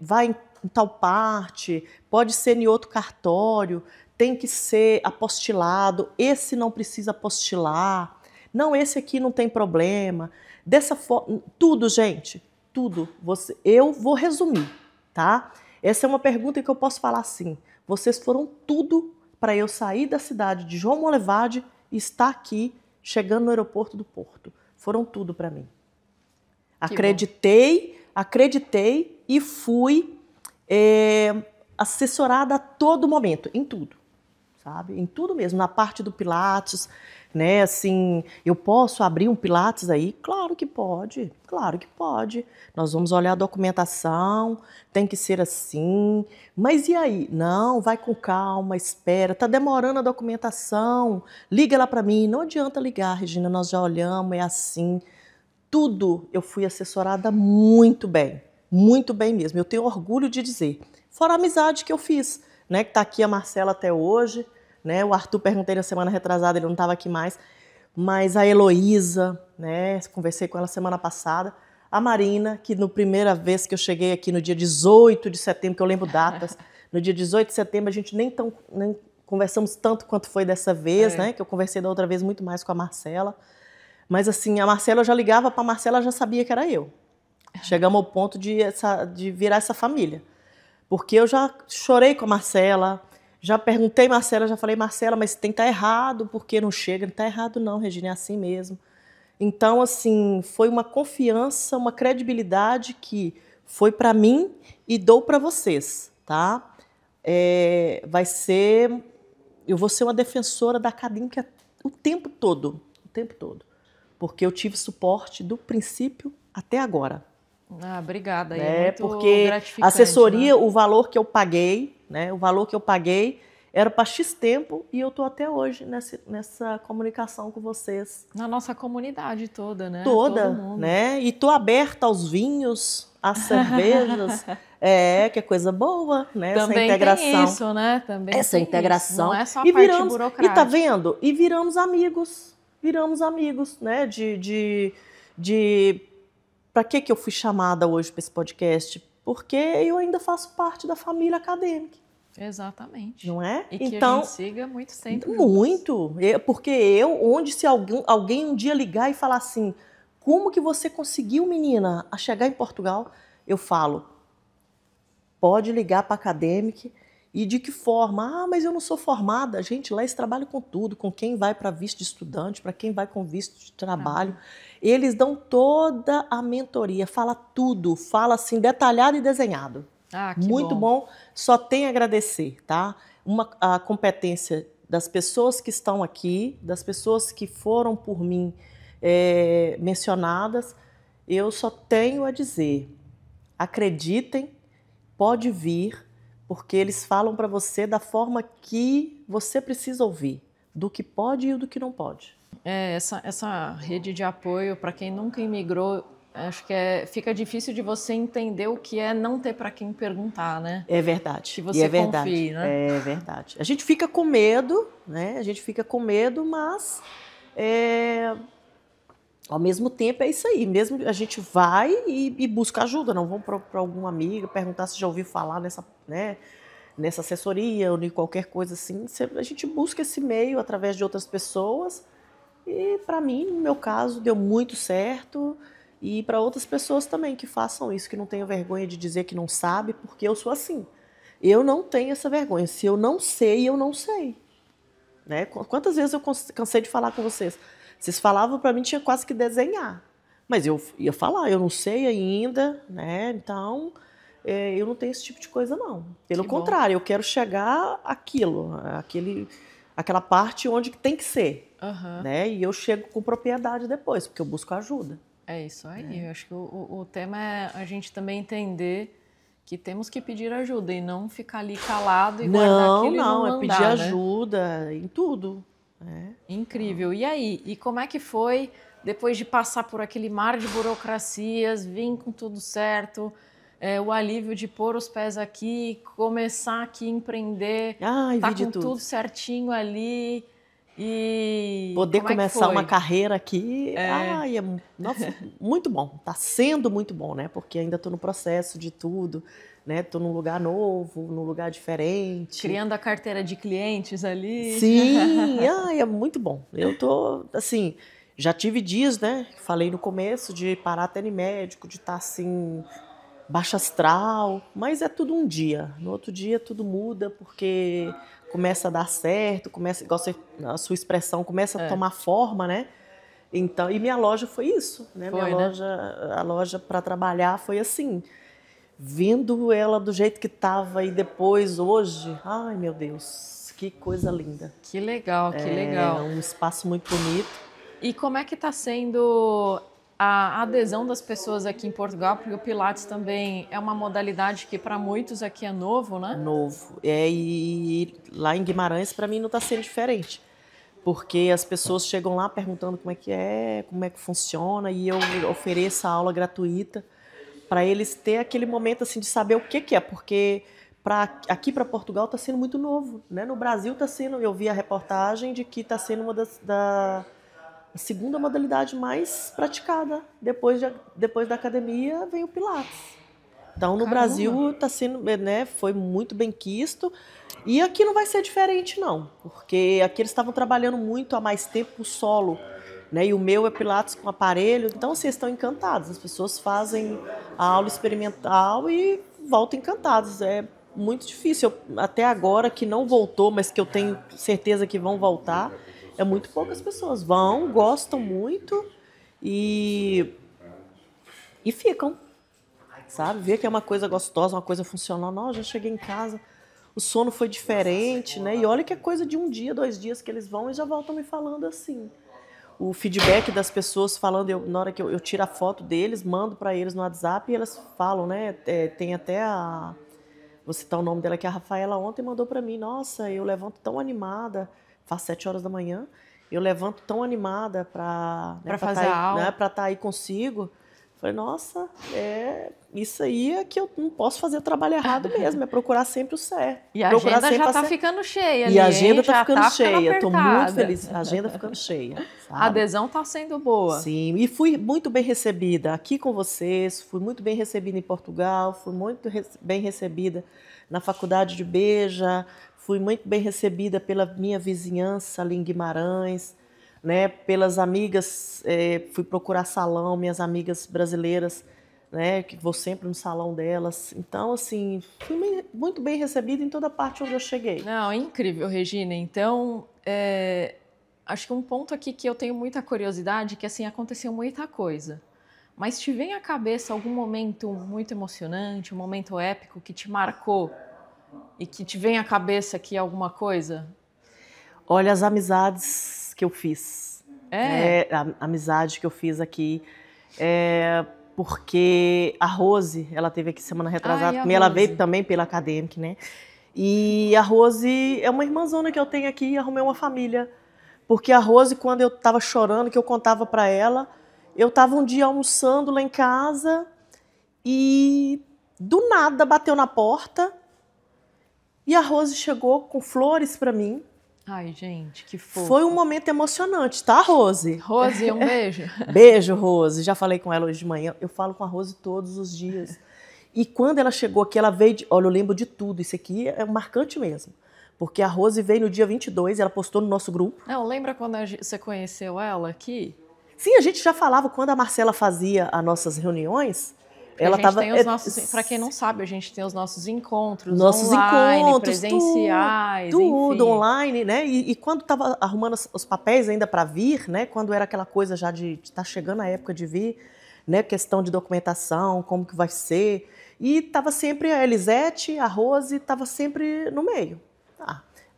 vai em tal parte, pode ser em outro cartório, tem que ser apostilado, esse não precisa apostilar, não, esse aqui não tem problema. Dessa forma, tudo, gente, tudo. Eu vou resumir, tá? Essa é uma pergunta que eu posso falar assim. Vocês foram tudo para eu sair da cidade de João Molevade e estar aqui, chegando no aeroporto do Porto. Foram tudo para mim. Acreditei e fui assessorada a todo momento, em tudo, sabe? Em tudo mesmo, na parte do Pilates, né? Assim, eu posso abrir um Pilates aí? Claro que pode, claro que pode. Nós vamos olhar a documentação, tem que ser assim. Mas e aí? Não, vai com calma, espera, tá demorando a documentação, liga lá para mim. Não adianta ligar, Regina, nós já olhamos, é assim. Tudo eu fui assessorada muito bem mesmo. Eu tenho orgulho de dizer. Fora a amizade que eu fiz, né? Que está aqui a Marcela até hoje, né? O Arthur, perguntei na semana retrasada, ele não estava aqui mais, mas a Heloísa, né? Conversei com ela semana passada. A Marina, que na primeira vez que eu cheguei aqui no dia 18 de setembro, que eu lembro datas, no dia 18 de setembro a gente nem conversamos tanto quanto foi dessa vez, né? Que eu conversei da outra vez muito mais com a Marcela. Mas assim, a Marcela, eu já ligava para a Marcela, já sabia que era eu. Chegamos ao ponto de virar essa família. Porque eu já chorei com a Marcela, Já perguntei, Marcela, já falei, Marcela, mas tem que estar errado, porque não chega. Não está errado não, Regina, é assim mesmo. Então, assim, foi uma confiança, uma credibilidade que foi para mim e dou para vocês, tá? Eu vou ser uma defensora da acadêmica o tempo todo, porque eu tive suporte do princípio até agora. Obrigada, Né? é muito porque gratificante, a assessoria, né? o valor que eu paguei, né? O valor que eu paguei era para X tempo e eu estou até hoje nessa comunicação com vocês. Na nossa comunidade toda, né? Toda, Todo mundo. né? E estou aberta aos vinhos, às cervejas, que é coisa boa, né? Também essa integração. Tem isso, né? Também essa tem integração. Isso. Não é só a e parte viramos, burocrática. E tá vendo? E viramos amigos, né? Para que eu fui chamada hoje para esse podcast? Porque eu ainda faço parte da família acadêmica. Exatamente. Não é? E que então, a gente siga muito tempo muito. Porque se alguém um dia ligar e falar assim, como que você conseguiu, menina, a chegar em Portugal? Eu falo, pode ligar para a acadêmica. E de que forma? Mas eu não sou formada. Gente, lá eles trabalham com tudo, com quem vai para visto de estudante, para quem vai com visto de trabalho. Eles dão toda a mentoria, fala tudo, fala assim, detalhado e desenhado. Que muito bom. Só tem a agradecer, tá? A competência das pessoas que estão aqui, das pessoas que foram por mim mencionadas, eu só tenho a dizer, acreditem, pode vir, porque eles falam para você da forma que você precisa ouvir, do que pode e do que não pode. Essa rede de apoio, para quem nunca imigrou, acho que fica difícil de você entender o que é não ter para quem perguntar, né? É verdade. Que você confie, né? É verdade. A gente fica com medo, né? A gente fica com medo, mas ao mesmo tempo é isso aí. Mesmo a gente vai e busca ajuda. Não vamos para alguma amiga perguntar se já ouviu falar nessa assessoria ou em qualquer coisa assim. A gente busca esse meio através de outras pessoas. E para mim, no meu caso, deu muito certo. E para outras pessoas também que façam isso, que não tenham vergonha de dizer que não sabe, porque eu sou assim. Eu não tenho essa vergonha. Se eu não sei, eu não sei. Né? Quantas vezes eu cansei de falar com vocês? Vocês falavam para mim, tinha quase que desenhar. Mas eu ia falar, eu não sei ainda, né? Então, eu não tenho esse tipo de coisa, não. Pelo contrário, eu quero chegar àquela parte onde tem que ser. Né? E eu chego com propriedade depois, porque eu busco ajuda. É isso aí. Eu acho que o tema é a gente também entender que temos que pedir ajuda e não ficar ali calado e guardar aquilo e não andar, pedir ajuda em tudo. Incrível. E aí? E como é que foi, depois de passar por aquele mar de burocracias, vir com tudo certo, o alívio de pôr os pés aqui, começar aqui a empreender, tá com tudo certinho ali... E poder começar uma carreira aqui, nossa, muito bom. Está sendo muito bom, né? Porque ainda estou no processo de tudo, né? Estou num lugar novo, num lugar diferente. Criando a carteira de clientes ali. Sim, é muito bom. Eu tô, assim, já tive dias, né? Falei no começo de parar até no médico, de estar assim, baixa astral, mas é tudo um dia. No outro dia tudo muda, porque começa a dar certo, igual a sua expressão, começa a tomar forma, né? Então, e minha loja foi isso, né? A loja para trabalhar foi assim, vendo ela do jeito que estava e depois, hoje, ai meu Deus, que coisa linda. Que legal, que legal. É um espaço muito bonito. E como é que está sendo a adesão das pessoas aqui em Portugal, porque o Pilates também é uma modalidade que para muitos aqui é novo, né? Novo. E lá em Guimarães, para mim, não está sendo diferente. Porque as pessoas chegam lá perguntando como é que funciona, e eu ofereço a aula gratuita para eles ter aquele momento assim de saber o que é, porque aqui para Portugal está sendo muito novo, né? No Brasil está sendo, eu vi a reportagem de que está sendo uma a segunda modalidade mais praticada. Depois da academia vem o Pilates. Então, no Brasil, está sendo, né, foi muito bem quisto. E aqui não vai ser diferente, não. Porque aqui eles estavam trabalhando muito há mais tempo o solo. Né, e o meu é Pilates com aparelho. Então, vocês estão encantados. As pessoas fazem a aula experimental e voltam encantadas. muito difícil. Até agora que não voltou, mas que eu tenho certeza que vão voltar, é muito poucas pessoas vão, gostam muito e ficam, sabe? Vê que é uma coisa gostosa, uma coisa funcional. Não, já cheguei em casa, o sono foi diferente, né? E olha que é coisa de 1 dia, 2 dias que eles vão e já voltam me falando assim. O feedback das pessoas falando, na hora que eu tiro a foto deles, mando para eles no WhatsApp e elas falam, né? Tem até vou citar o nome dela, que a Rafaela ontem mandou para mim. Nossa, eu levanto tão animada, faz 7 horas da manhã, eu levanto tão animada para fazer a aula, né, para estar aí consigo. Falei, nossa, isso aí é que eu não posso fazer o trabalho errado mesmo, é procurar sempre o certo. E a agenda já está ficando cheia ali, e a agenda está já ficando cheia, estou muito apertada. feliz, a agenda ficando cheia. Sabe? A adesão está sendo boa. Sim, e fui muito bem recebida aqui com vocês, fui muito bem recebida em Portugal, fui muito bem recebida na faculdade de Beja, fui muito bem recebida pela minha vizinhança ali em Guimarães, né, pelas amigas, fui procurar salão, minhas amigas brasileiras, né, que vou sempre no salão delas. Então, assim, fui muito bem recebida em toda parte onde eu cheguei. Não, incrível, Regina. Então, acho que um ponto aqui que eu tenho muita curiosidade é que, assim, aconteceu muita coisa. Mas te vem à cabeça algum momento muito emocionante, um momento épico que te marcou e que te vem à cabeça aqui alguma coisa? Olha, as amizades que eu fiz. A amizade que eu fiz aqui. Porque a Rose, ela esteve aqui semana retrasada, ela veio também pela Academic, né? E a Rose é uma irmãzona que eu tenho aqui e arrumei uma família. Porque a Rose, quando eu estava chorando, que eu contava para ela, eu estava um dia almoçando lá em casa e do nada bateu na porta e a Rose chegou com flores para mim. Ai, gente, que fofo. Foi um momento emocionante, tá, Rose? Rose, um beijo. Beijo, Rose. Já falei com ela hoje de manhã. Eu falo com a Rose todos os dias. E quando ela chegou aqui, ela veio olha, eu lembro de tudo. Isso aqui é marcante mesmo. Porque a Rose veio no dia 22, ela postou no nosso grupo. Não, lembra quando você conheceu ela aqui? Sim, a gente já falava quando a Marcela fazia as nossas reuniões. Ela tava, para quem não sabe, a gente tem os nossos encontros online, presenciais, tudo enfim. online, né? E quando estava arrumando os papéis ainda para vir, né? Quando era aquela coisa já de estar chegando a época de vir, né? Questão de documentação, como que vai ser. E estava sempre a Elisete, a Rose, estava sempre no meio.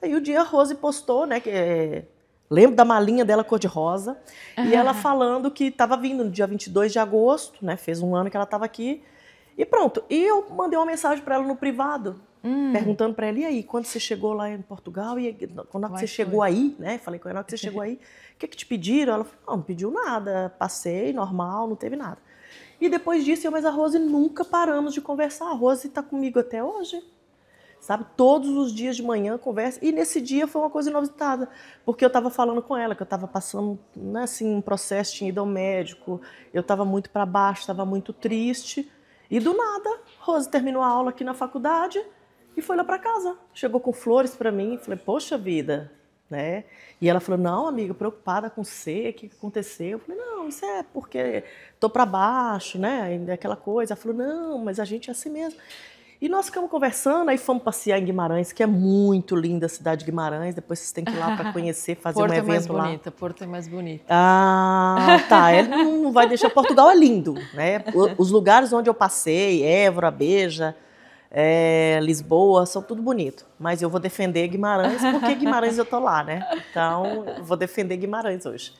Aí o dia a Rose postou, né? Lembro da malinha dela cor-de-rosa, e ela falando que estava vindo no dia 22 de agosto, né? Fez 1 ano que ela estava aqui, e pronto. E eu mandei uma mensagem para ela no privado, perguntando para ela, e aí, quando você chegou lá em Portugal, e quando você chegou aí, né? Falei com ela, quando você chegou aí, o que te pediram? Ela falou, não pediu nada, passei, normal, não teve nada. E depois disso, mas a Rose nunca paramos de conversar, a Rose está comigo até hoje. Sabe, todos os dias de manhã conversa, e nesse dia foi uma coisa inusitada, porque eu estava falando com ela, que eu estava passando, né, assim, um processo, tinha ido ao médico, eu estava muito para baixo, estava muito triste, e do nada, Rose terminou a aula aqui na faculdade e foi lá para casa, chegou com flores para mim, falei, poxa vida, né, e ela falou, não, amiga, preocupada com você, o que aconteceu? Eu falei, não, isso é porque estou para baixo, né, aquela coisa. Ela falou, não, mas a gente é assim mesmo. E nós ficamos conversando, aí fomos passear em Guimarães, que é muito linda a cidade de Guimarães. Depois vocês têm que ir lá para conhecer, fazer um evento lá. Porto é mais bonita. Ah, tá. Não vai deixar. Portugal é lindo, né? Os lugares onde eu passei, Évora, Beja, Lisboa, são tudo bonito. Mas eu vou defender Guimarães, porque Guimarães eu tô lá, né? Então, eu vou defender Guimarães hoje.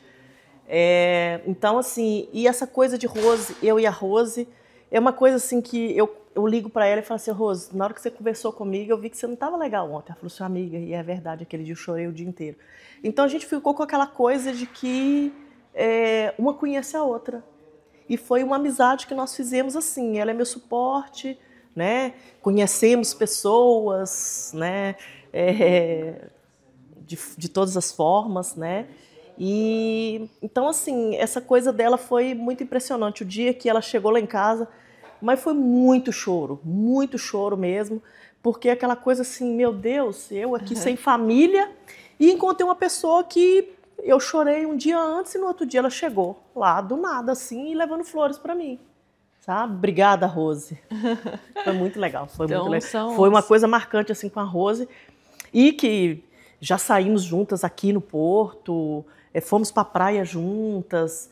Então, assim, e essa coisa de Rose, eu e a Rose, é uma coisa assim que eu ligo para ela e falo assim, Rose, na hora que você conversou comigo, eu vi que você não estava legal ontem. Ela falou, sua amiga, e é verdade, aquele dia eu chorei o dia inteiro. Então a gente ficou com aquela coisa de que uma conhece a outra. E foi uma amizade que nós fizemos assim, ela é meu suporte, né? Conhecemos pessoas, né? De todas as formas, né? E então assim, essa coisa dela foi muito impressionante. O dia que ela chegou lá em casa, mas foi muito choro mesmo, porque aquela coisa assim, meu Deus, eu aqui sem família, e encontrei uma pessoa que eu chorei um dia antes e no outro dia ela chegou lá do nada assim e levando flores para mim, sabe? Obrigada, Rose. Foi muito legal, foi Então, muito legal. Foi uma coisa marcante assim com a Rose e que já saímos juntas aqui no Porto, fomos para a praia juntas,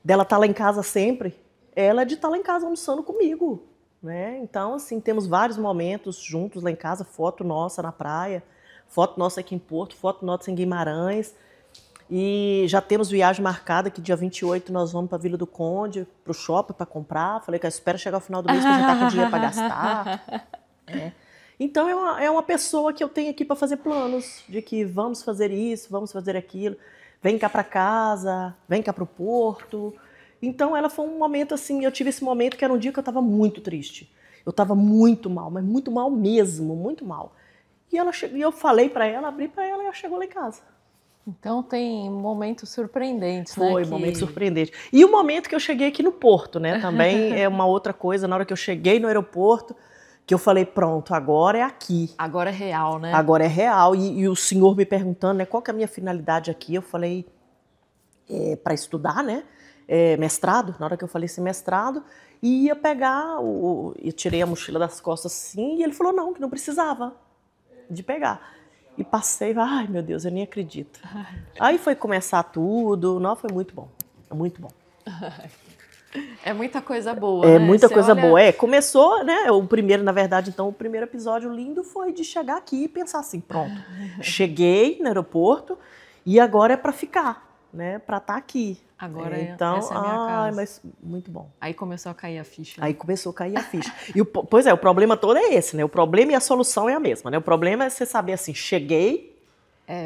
dela estar lá em casa sempre, ela é de estar lá em casa almoçando comigo, né? Então, assim, temos vários momentos juntos lá em casa, foto nossa na praia, foto nossa aqui em Porto, foto nossa em Guimarães. E já temos viagem marcada, que dia 28 nós vamos para a Vila do Conde, para o shopping para comprar. Falei que espera chegar o final do mês para a gente estar com dinheiro para gastar. Então é uma pessoa que eu tenho aqui para fazer planos, de que vamos fazer isso, vamos fazer aquilo. Vem cá para casa, vem cá para o Porto. Então ela foi um momento assim, eu tive esse momento que era um dia que eu estava muito triste. Eu estava muito mal, mas muito mal mesmo, muito mal. E eu falei para ela, abri para ela e ela chegou lá em casa. Então tem momentos surpreendentes, né? Foi, momento surpreendente. E o momento que eu cheguei aqui no Porto, né? Também é uma outra coisa, na hora que eu cheguei no aeroporto, que eu falei, pronto, agora é aqui. Agora é real, né? Agora é real. E o senhor me perguntando, né, qual que é a minha finalidade aqui, eu falei, para estudar, né? Mestrado, na hora que eu falei esse mestrado, e ia pegar, eu tirei a mochila das costas assim, e ele falou, não, que não precisava de pegar. E passei, ai meu Deus, eu nem acredito. Aí foi começar tudo, não, foi muito bom, muito bom. É muita coisa boa, né? Muita coisa boa. Começou, né, o primeiro, na verdade, então, o primeiro episódio lindo foi de chegar aqui e pensar assim, pronto, cheguei no aeroporto e agora é para ficar, né, para estar aqui. Agora então, essa é a minha casa. Mas muito bom. Aí começou a cair a ficha. Aí começou a cair a ficha. Pois é, o problema todo é esse, né? O problema e a solução é a mesma, né? O problema é você saber assim, cheguei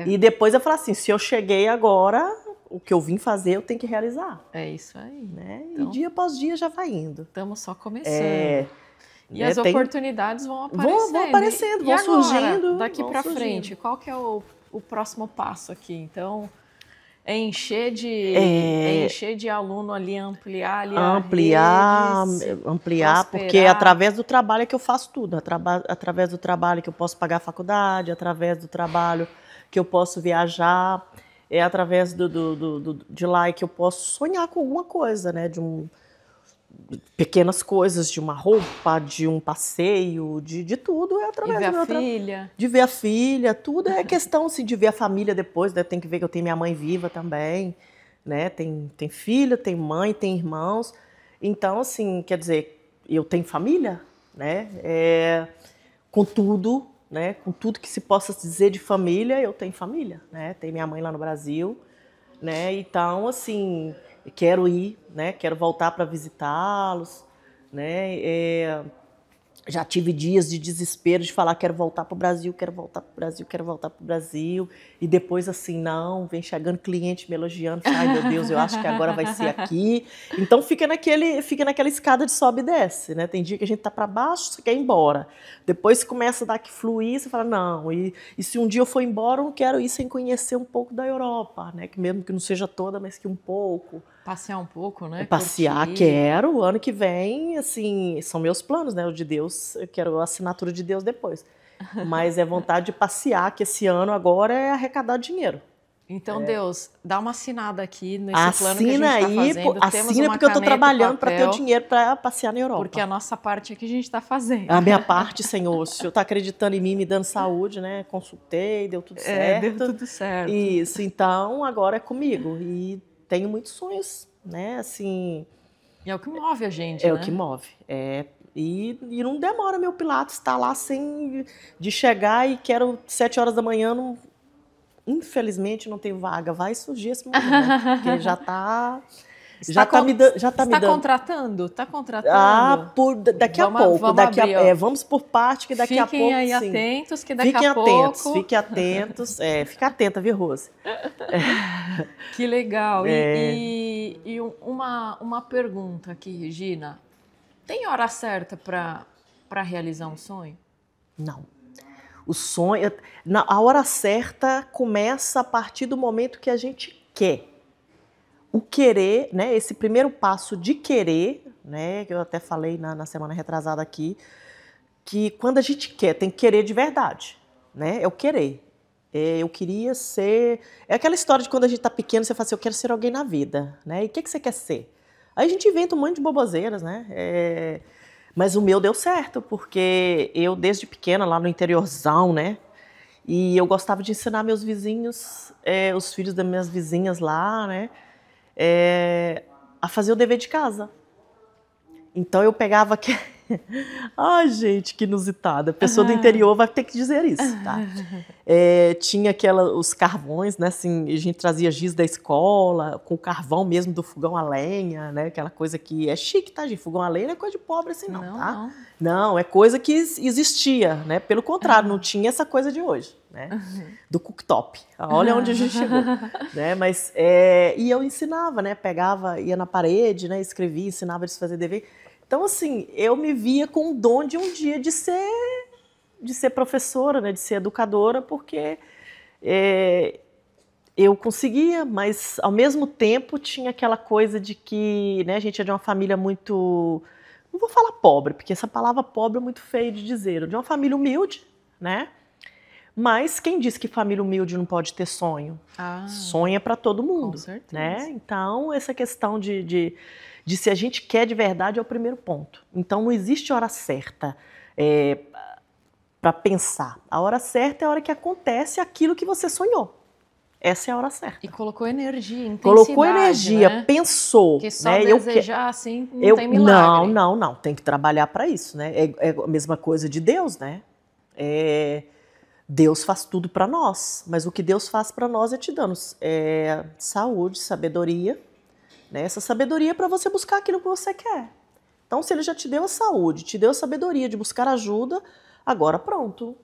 e depois eu falar assim, se eu cheguei agora, o que eu vim fazer eu tenho que realizar. É isso aí. Né? Então, e dia após dia já vai indo. Estamos só começando. E as oportunidades vão aparecendo. Vão aparecendo, vão surgindo. Daqui para frente, qual que é o próximo passo aqui? Então... encher de aluno ali, ampliar porque é através do trabalho que eu faço tudo, através do trabalho que eu posso pagar a faculdade, através do trabalho que eu posso viajar, através de lá que eu posso sonhar com alguma coisa, né, pequenas coisas, de uma roupa, de um passeio, de tudo, através de ver a filha. De ver a filha, tudo é questão assim, de ver a família depois, né? Tem que ver que eu tenho minha mãe viva também, né? Tem filha, tem mãe, tem irmãos. Então, assim, quer dizer, eu tenho família, né? Com tudo, né? Com tudo que se possa dizer de família, eu tenho família, né? Tem minha mãe lá no Brasil, né? Então, assim... quero ir, né? Quero voltar para visitá-los, né? Já tive dias de desespero de falar quero voltar para o Brasil, quero voltar para o Brasil, quero voltar para o Brasil. E depois assim, não, vem chegando cliente me elogiando, ai meu Deus, eu acho que agora vai ser aqui. Então fica naquela escada de sobe e desce, né? Tem dia que a gente tá para baixo, você quer ir embora. Depois começa a dar que fluir, você fala não. E se um dia eu for embora, eu não quero ir sem conhecer um pouco da Europa, né? Que mesmo que não seja toda, mas que um pouco. Passear um pouco, né? Passear, curtir. Quero. O ano que vem, assim, são meus planos, né? O de Deus, eu quero a assinatura de Deus depois. Mas é vontade de passear, que esse ano agora é arrecadar dinheiro. Então, Deus, dá uma assinada aqui nesse plano que a gente está fazendo. Assina porque eu estou trabalhando para ter o dinheiro para passear na Europa. Porque a nossa parte aqui a gente está fazendo. A minha parte, Senhor, o Senhor está acreditando em mim, me dando saúde, né? Consultei, deu tudo certo. Deu tudo certo. Isso, então agora é comigo. E tenho muitos sonhos, né? Assim... E é o que move a gente, né? É o que move, E não demora meu Pilates estar lá de chegar e quero 7 horas da manhã, infelizmente não tenho vaga. Vai surgir esse momento, né? Porque já está me dando. Está contratando? Está contratando? Daqui a pouco. Vamos por parte, que daqui a pouco. Fiquem aí atentos, que daqui a pouco. Fiquem atentos. Fica atenta, viu, Rose? Que legal. E uma pergunta aqui, Regina. Tem hora certa para realizar um sonho? Não. O sonho, a hora certa começa a partir do momento que a gente quer. O querer, né? Esse primeiro passo de querer, né? Que eu até falei na semana retrasada aqui, que quando a gente quer, tem que querer de verdade, né? É o querer. Eu queria ser... É aquela história de quando a gente está pequeno, você fala assim, eu quero ser alguém na vida, né? E o que você quer ser? Aí a gente inventa um monte de boboseiras, né? Mas o meu deu certo, porque eu, desde pequena, lá no interiorzão, né? E eu gostava de ensinar meus vizinhos, os filhos das minhas vizinhas lá, né? A fazer o dever de casa. Então eu pegava que... Ai, gente, que inusitada. A pessoa do interior vai ter que dizer isso, tá? Tinha os carvões, né? Assim, a gente trazia giz da escola, com carvão mesmo do fogão a lenha, né? Aquela coisa que é chique, tá, gente? Fogão a lenha não é coisa de pobre assim, não, tá? Não, é coisa que existia, né? Pelo contrário, não tinha essa coisa de hoje, né? Do cooktop. Olha onde a gente chegou, né? Mas, e eu ensinava, né? Pegava, ia na parede, né? Escrevia, ensinava eles a fazer dever. Então, assim, eu me via com o dom de um dia de ser professora, né, de ser educadora, porque eu conseguia, mas ao mesmo tempo tinha aquela coisa de que, né, a gente é de uma família muito, não vou falar pobre, porque essa palavra pobre é muito feio de dizer, de uma família humilde, né? Mas quem diz que família humilde não pode ter sonho? Sonho é para todo mundo, com certeza. né? Então, essa questão de se a gente quer de verdade é o primeiro ponto. Então, não existe hora certa para pensar. A hora certa é a hora que acontece aquilo que você sonhou. Essa é a hora certa. E colocou energia, intensidade, colocou energia, né? pensou. Porque só né? desejar assim não tem milagre. Não. Tem que trabalhar para isso, né? É a mesma coisa de Deus, né? Deus faz tudo para nós, mas o que Deus faz para nós é te dando saúde, sabedoria. Né? Essa sabedoria é para você buscar aquilo que você quer. Então, se Ele já te deu a saúde, te deu a sabedoria de buscar ajuda, agora pronto.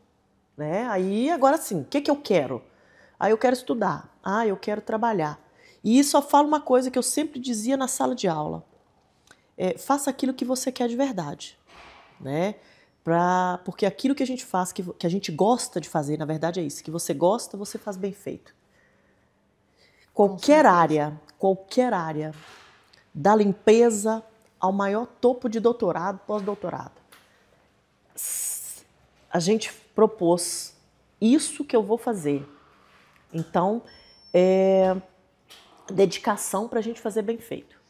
Né? Aí, agora sim, o que eu quero? Eu quero estudar. Eu quero trabalhar. E isso só fala uma coisa que eu sempre dizia na sala de aula. Faça aquilo que você quer de verdade. Né? Porque aquilo que a gente faz, que a gente gosta de fazer, na verdade é isso, que você gosta, você faz bem feito. Qualquer área, da limpeza ao maior topo de doutorado, pós-doutorado. A gente propôs isso que eu vou fazer. Então, dedicação para a gente fazer bem feito.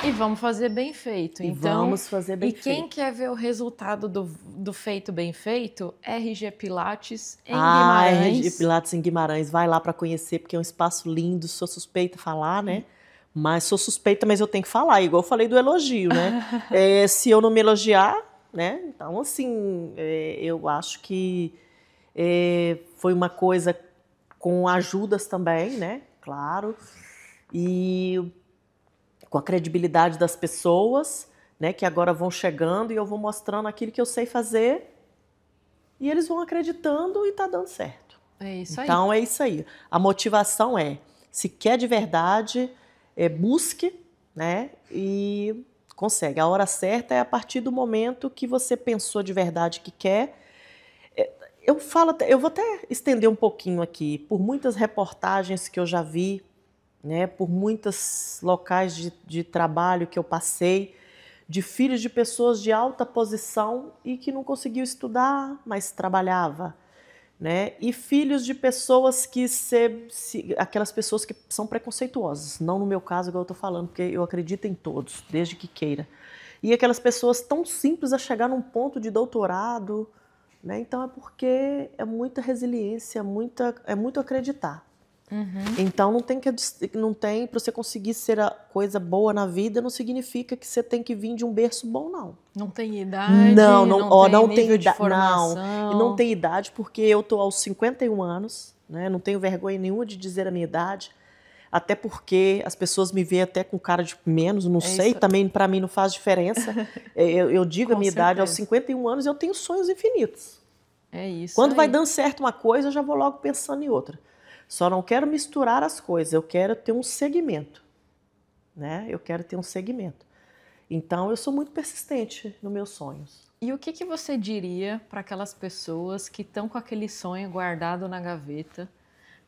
E vamos fazer bem feito. Vamos fazer bem feito. E quem quer ver o resultado do feito bem feito, RG Pilates em Guimarães. RG Pilates em Guimarães, vai lá para conhecer, porque é um espaço lindo, sou suspeita a falar, né? Mas sou suspeita, mas eu tenho que falar, igual eu falei do elogio, né? Se eu não me elogiar, né? Então, assim, eu acho que foi uma coisa com ajudas também, né? Claro. E com a credibilidade das pessoas, né, que agora vão chegando e eu vou mostrando aquilo que eu sei fazer e eles vão acreditando e tá dando certo. É isso aí. Então é isso aí. A motivação se quer de verdade, busque, né, e consegue. A hora certa é a partir do momento que você pensou de verdade que quer. Eu vou até estender um pouquinho aqui, por muitas reportagens que eu já vi, né, por muitos locais de trabalho que eu passei, de filhos de pessoas de alta posição e que não conseguiu estudar, mas trabalhava. Né? E filhos de pessoas aquelas pessoas que são preconceituosas, não no meu caso, igual eu estou falando, porque eu acredito em todos, desde que queira. E aquelas pessoas tão simples a chegar num ponto de doutorado, né? Então é porque é muita resiliência, é muito acreditar. Então não tem para você conseguir ser a coisa boa na vida, não significa que você tem que vir de um berço bom, não. Não tem idade, não tem nível de formação. Não tem idade, porque eu estou aos 51 anos, né? Não tenho vergonha nenhuma de dizer a minha idade, até porque as pessoas me veem até com cara de menos, não sei, isso. Também para mim não faz diferença. Eu digo a minha idade aos 51 anos, eu tenho sonhos infinitos. É isso. Quando vai dando certo uma coisa, eu já vou logo pensando em outra. Só não quero misturar as coisas, eu quero ter um segmento, né? Eu quero ter um segmento. Então, eu sou muito persistente nos meus sonhos. E o que você diria para aquelas pessoas que estão com aquele sonho guardado na gaveta,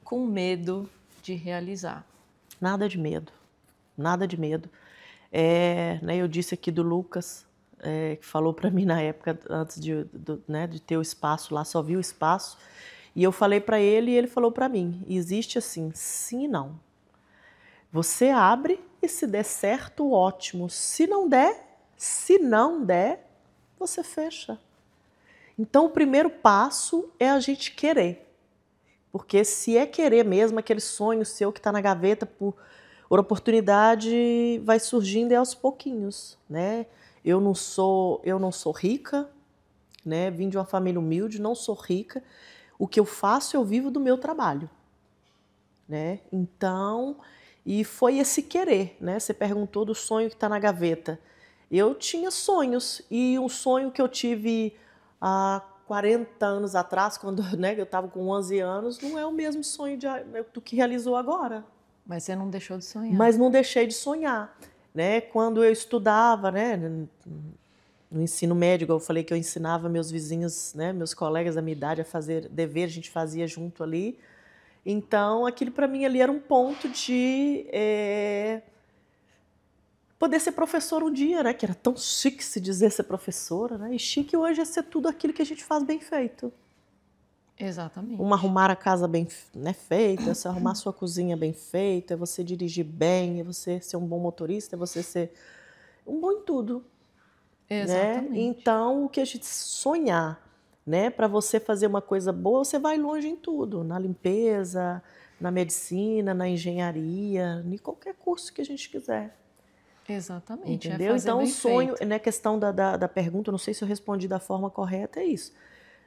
com medo de realizar? Nada de medo, nada de medo. Né, eu disse aqui do Lucas, que falou para mim na época, antes de ter o espaço lá, só vi o espaço. E eu falei para ele e ele falou para mim, existe assim, sim e não. Você abre e se der certo, ótimo. Se não der, você fecha. Então, o primeiro passo é a gente querer. Porque se é querer mesmo, aquele sonho seu que está na gaveta por oportunidade vai surgindo aos pouquinhos, né? Eu não sou rica, né? Vim de uma família humilde, não sou rica. O que eu faço, eu vivo do meu trabalho, né? Então, e foi esse querer, né? Você perguntou do sonho que está na gaveta. Eu tinha sonhos, e um sonho que eu tive há 40 anos atrás, quando, né, eu estava com 11 anos, não é o mesmo sonho do que realizou agora. Mas você não deixou de sonhar. Mas não deixei de sonhar, né? Quando eu estudava, né, no ensino médio, eu falei que eu ensinava meus vizinhos, né, meus colegas da minha idade a fazer dever, a gente fazia junto ali. Então, aquilo para mim ali era um ponto de poder ser professora um dia, né? Que era tão chique se dizer ser professora, né? E chique hoje é ser tudo aquilo que a gente faz bem feito. Exatamente. Arrumar a casa bem, né, feita, você arrumar a sua cozinha bem feita, é você dirigir bem, é você ser um bom motorista, é você ser um bom em tudo. Exatamente. Né? Então, o que a gente sonhar, né, para você fazer uma coisa boa, você vai longe em tudo, na limpeza, na medicina, na engenharia, em qualquer curso que a gente quiser. Exatamente. Entendeu? Então, o sonho, né, questão da pergunta, não sei se eu respondi da forma correta, é isso.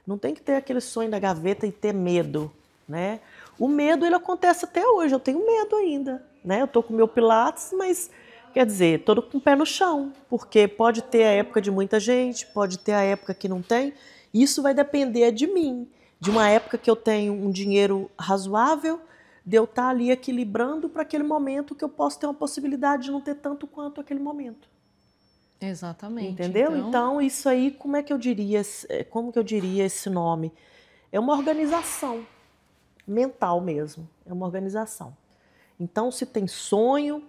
Não tem que ter aquele sonho da gaveta e ter medo, né? O medo, ele acontece até hoje, eu tenho medo ainda, né? Eu tô com o meu Pilates, mas, quer dizer, tô com o pé no chão, porque pode ter a época de muita gente, pode ter a época que não tem, isso vai depender de mim, de uma época que eu tenho um dinheiro razoável, de eu estar ali equilibrando para aquele momento que eu posso ter uma possibilidade de não ter tanto quanto aquele momento. Exatamente. Entendeu? Então, isso aí, como que eu diria esse nome? É uma organização mental mesmo, é uma organização. Então, se tem sonho,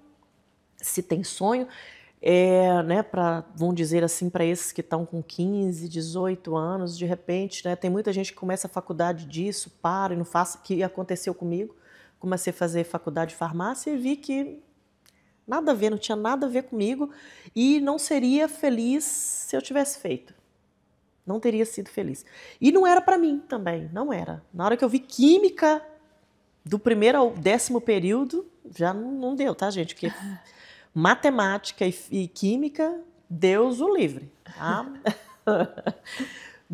né, vamos dizer assim, para esses que estão com 15, 18 anos, de repente, né, tem muita gente que começa a faculdade disso, para e não faz, que aconteceu comigo. Comecei a fazer faculdade de farmácia e vi que nada a ver, não tinha nada a ver comigo e não seria feliz se eu tivesse feito. Não teria sido feliz. E não era para mim também, não era. Na hora que eu vi química, do primeiro ao 10º período, já não deu, tá, gente? Porque matemática e química, Deus o livre, tá?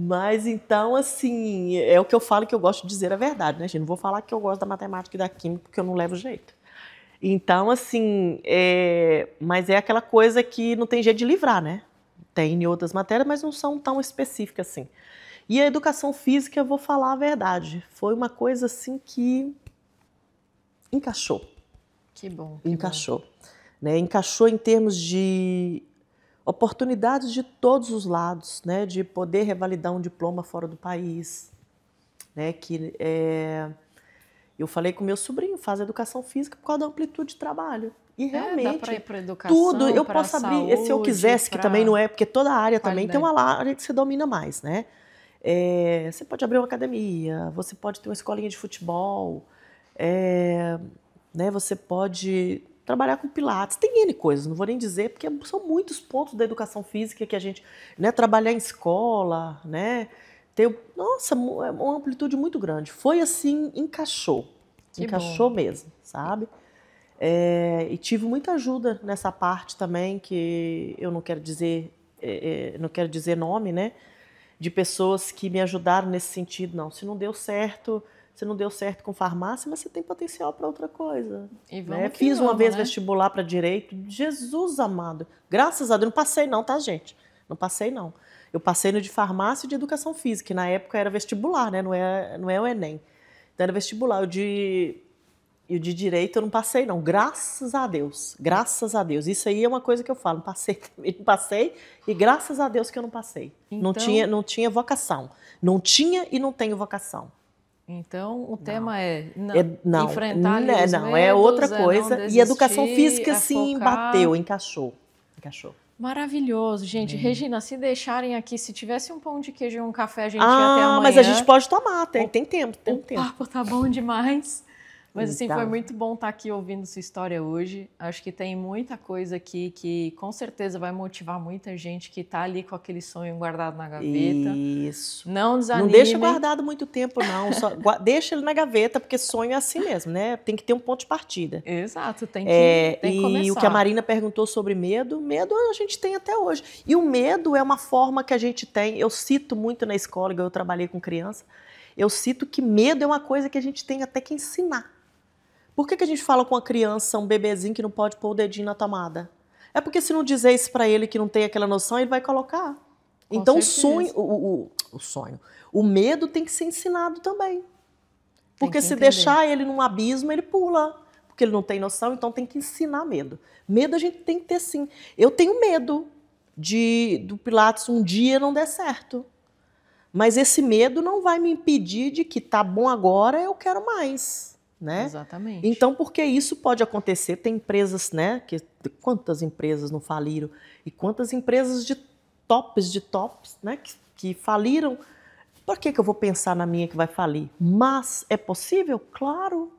Mas, então, assim, é o que eu falo, que eu gosto de dizer a verdade, né, gente? Não vou falar que eu gosto da matemática e da química, porque eu não levo jeito. Então, assim, mas é aquela coisa que não tem jeito de livrar, né? Tem em outras matérias, mas não são tão específicas assim. E a educação física, eu vou falar a verdade, foi uma coisa assim que encaixou. Que bom. Encaixou. Né? Encaixou em termos de oportunidades de todos os lados, né? De poder revalidar um diploma fora do país, né? Eu falei com meu sobrinho, faz educação física por causa da amplitude de trabalho. E realmente, dá para ir para educação, tudo, eu posso abrir, se eu quisesse, que também não é, porque toda área também tem uma área que você domina mais, né? Você pode abrir uma academia, você pode ter uma escolinha de futebol, né? Você pode trabalhar com pilates, tem N coisas, não vou nem dizer, porque são muitos pontos da educação física que a gente, né, trabalhar em escola, né? Nossa, uma amplitude muito grande. Foi assim, encaixou mesmo, sabe? E tive muita ajuda nessa parte também, que eu não quero dizer, nome, né? De pessoas que me ajudaram nesse sentido. Não, se não deu certo com farmácia, mas você tem potencial para outra coisa. Né? Fiz uma vez vestibular para direito, Jesus amado, graças a Deus, não passei não, tá, gente? Não passei não. Eu passei no de farmácia e de educação física, que na época era vestibular, né? Não é o Enem. Então era vestibular. E o de direito eu não passei não, graças a Deus. Graças a Deus. Isso aí é uma coisa que eu falo, não passei e graças a Deus que eu não passei. Então, não tinha vocação. Não tinha e não tenho vocação. Então, o tema não, enfrentar os medos, é outra coisa. Desistir, e educação física, sim, bateu, encaixou. Maravilhoso, gente. Regina, se deixarem aqui, se tivesse um pão de queijo e um café, a gente ia até amanhã. Mas a gente pode tomar, tem tempo. O papo tá bom demais. Mas assim, Então, foi muito bom estar aqui ouvindo sua história hoje. Acho que tem muita coisa aqui que com certeza vai motivar muita gente que está ali com aquele sonho guardado na gaveta. isso. Não desanime. Não deixa guardado muito tempo, não. Só deixa ele na gaveta, porque sonho é assim mesmo, né? Tem que ter um ponto de partida. Exato, tem que começar. E o que a Marina perguntou sobre medo, medo a gente tem até hoje. E o medo é uma forma que a gente tem, eu cito muito na escola, eu trabalhei com criança, eu cito que medo é uma coisa que a gente tem até que ensinar. Por que a gente fala com a criança, um bebezinho que não pode pôr o dedinho na tomada? É porque se não dizer isso para ele que não tem aquela noção, ele vai colocar. Então o medo tem que ser ensinado também. Porque se deixar ele num abismo, ele pula. Porque ele não tem noção, então tem que ensinar medo. Medo a gente tem que ter sim. Eu tenho medo do Pilates um dia não der certo. Mas esse medo não vai me impedir de que tá bom agora, eu quero mais. Né? Exatamente. Então, porque isso pode acontecer, tem empresas, né? Quantas empresas não faliram? E quantas empresas de tops, né? Que faliram. Por que eu vou pensar na minha que vai falir? Mas é possível? Claro.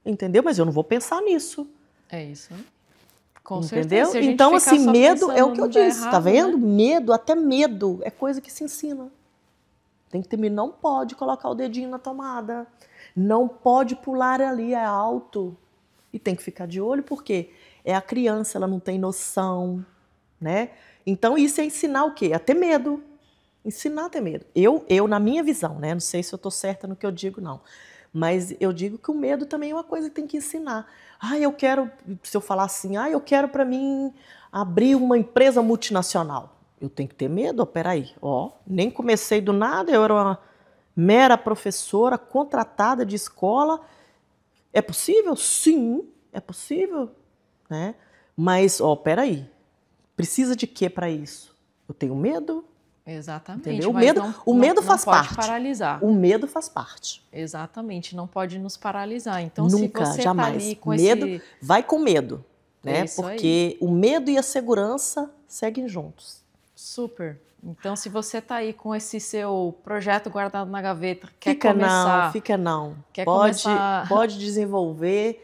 Entendeu? Mas eu não vou pensar nisso. É isso. Com entendeu? certeza. Então, assim, medo é o que eu disse, errado, tá vendo? Né? Medo, até medo, é coisa que se ensina. Tem que ter, não pode colocar o dedinho na tomada. Não pode pular ali, é alto. E tem que ficar de olho, porque é a criança, ela não tem noção, né? Então, isso é ensinar o quê? A ter medo. Ensinar a ter medo. Eu, na minha visão, né? Não sei se eu estou certa no que eu digo, não. Mas eu digo que o medo também é uma coisa que tem que ensinar. Eu quero, se eu falar assim, eu quero para mim abrir uma empresa multinacional. Eu tenho que ter medo? Peraí, nem comecei do nada, eu era uma mera professora contratada de escola. É possível? Sim, é possível. Né? Mas, peraí, precisa de quê para isso? Eu tenho medo? Exatamente. Entendeu? Mas o medo faz parte. Não pode paralisar. O medo faz parte. Exatamente, não pode nos paralisar. Então, nunca, se você jamais. Tá ali com medo, vai com medo, né? Porque aí. O medo e a segurança seguem juntos. Super. Então, se você está aí com esse seu projeto guardado na gaveta, Fica não. Quer começar... Pode desenvolver,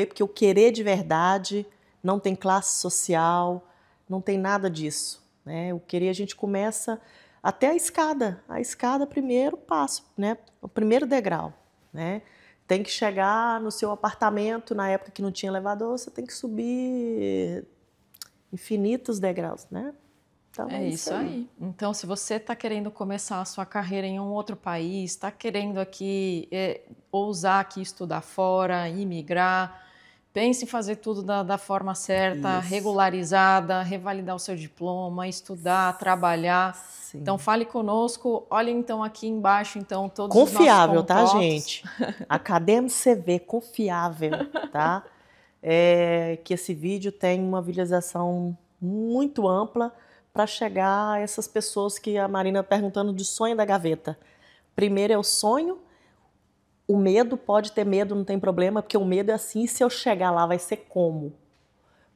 porque o querer de verdade não tem classe social, não tem nada disso. Né? O querer a gente começa até a escada. A escada, primeiro passo, né? O primeiro degrau. Né? Tem que chegar no seu apartamento, na época que não tinha elevador, você tem que subir infinitos degraus, né? Então, é isso aí. Então, se você está querendo começar a sua carreira em um outro país, está querendo aqui ousar aqui estudar fora, imigrar, pense em fazer tudo da forma certa, regularizada, revalidar o seu diploma, estudar, trabalhar. Sim. Então, fale conosco. Olha, então, aqui embaixo, então, todos os nossos contatos. Tá, gente? Acadêmico CV, confiável, tá? Que esse vídeo tem uma visualização muito ampla para chegar a essas pessoas que a Marina perguntando de sonho da gaveta. Primeiro é o sonho, o medo, pode ter medo, não tem problema, porque o medo é assim, se eu chegar lá vai ser como.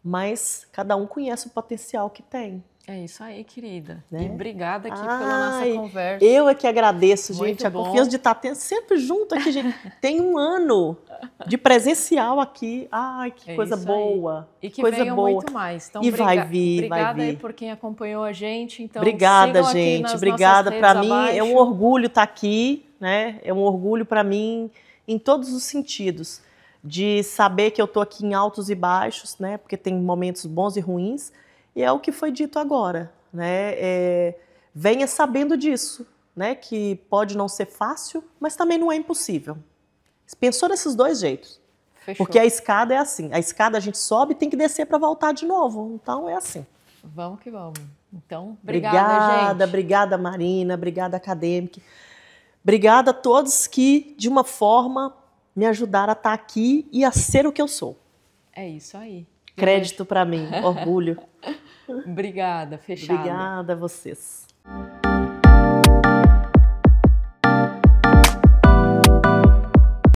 Mas cada um conhece o potencial que tem. É isso aí, querida. Né? E obrigada aqui pela nossa conversa. Eu é que agradeço, muito gente. Bom. A confiança de estar sempre junto aqui, gente. Tem um ano de presencial aqui. Ai, que coisa boa. E que coisa venham boa. muito mais. Então, vai vir, obrigada vai vir. aí por quem acompanhou a gente. Então, obrigada, gente. Obrigada. Para mim abaixo. É um orgulho estar aqui, né? É um orgulho para mim em todos os sentidos. De saber que eu estou aqui em altos e baixos, né? Porque tem momentos bons e ruins. E é o que foi dito agora, né? Venha sabendo disso, né? Que pode não ser fácil, mas também não é impossível. Pensou desses dois jeitos. Fechou. Porque a escada é assim. A escada a gente sobe e tem que descer para voltar de novo. Então é assim. Vamos que vamos. Então, obrigada, gente. Obrigada, Marina. Obrigada, Acadêmica. Obrigada a todos que, de uma forma, me ajudaram a estar aqui e a ser o que eu sou. É isso aí. Crédito para mim, orgulho. Obrigada, fechado. Obrigada a vocês.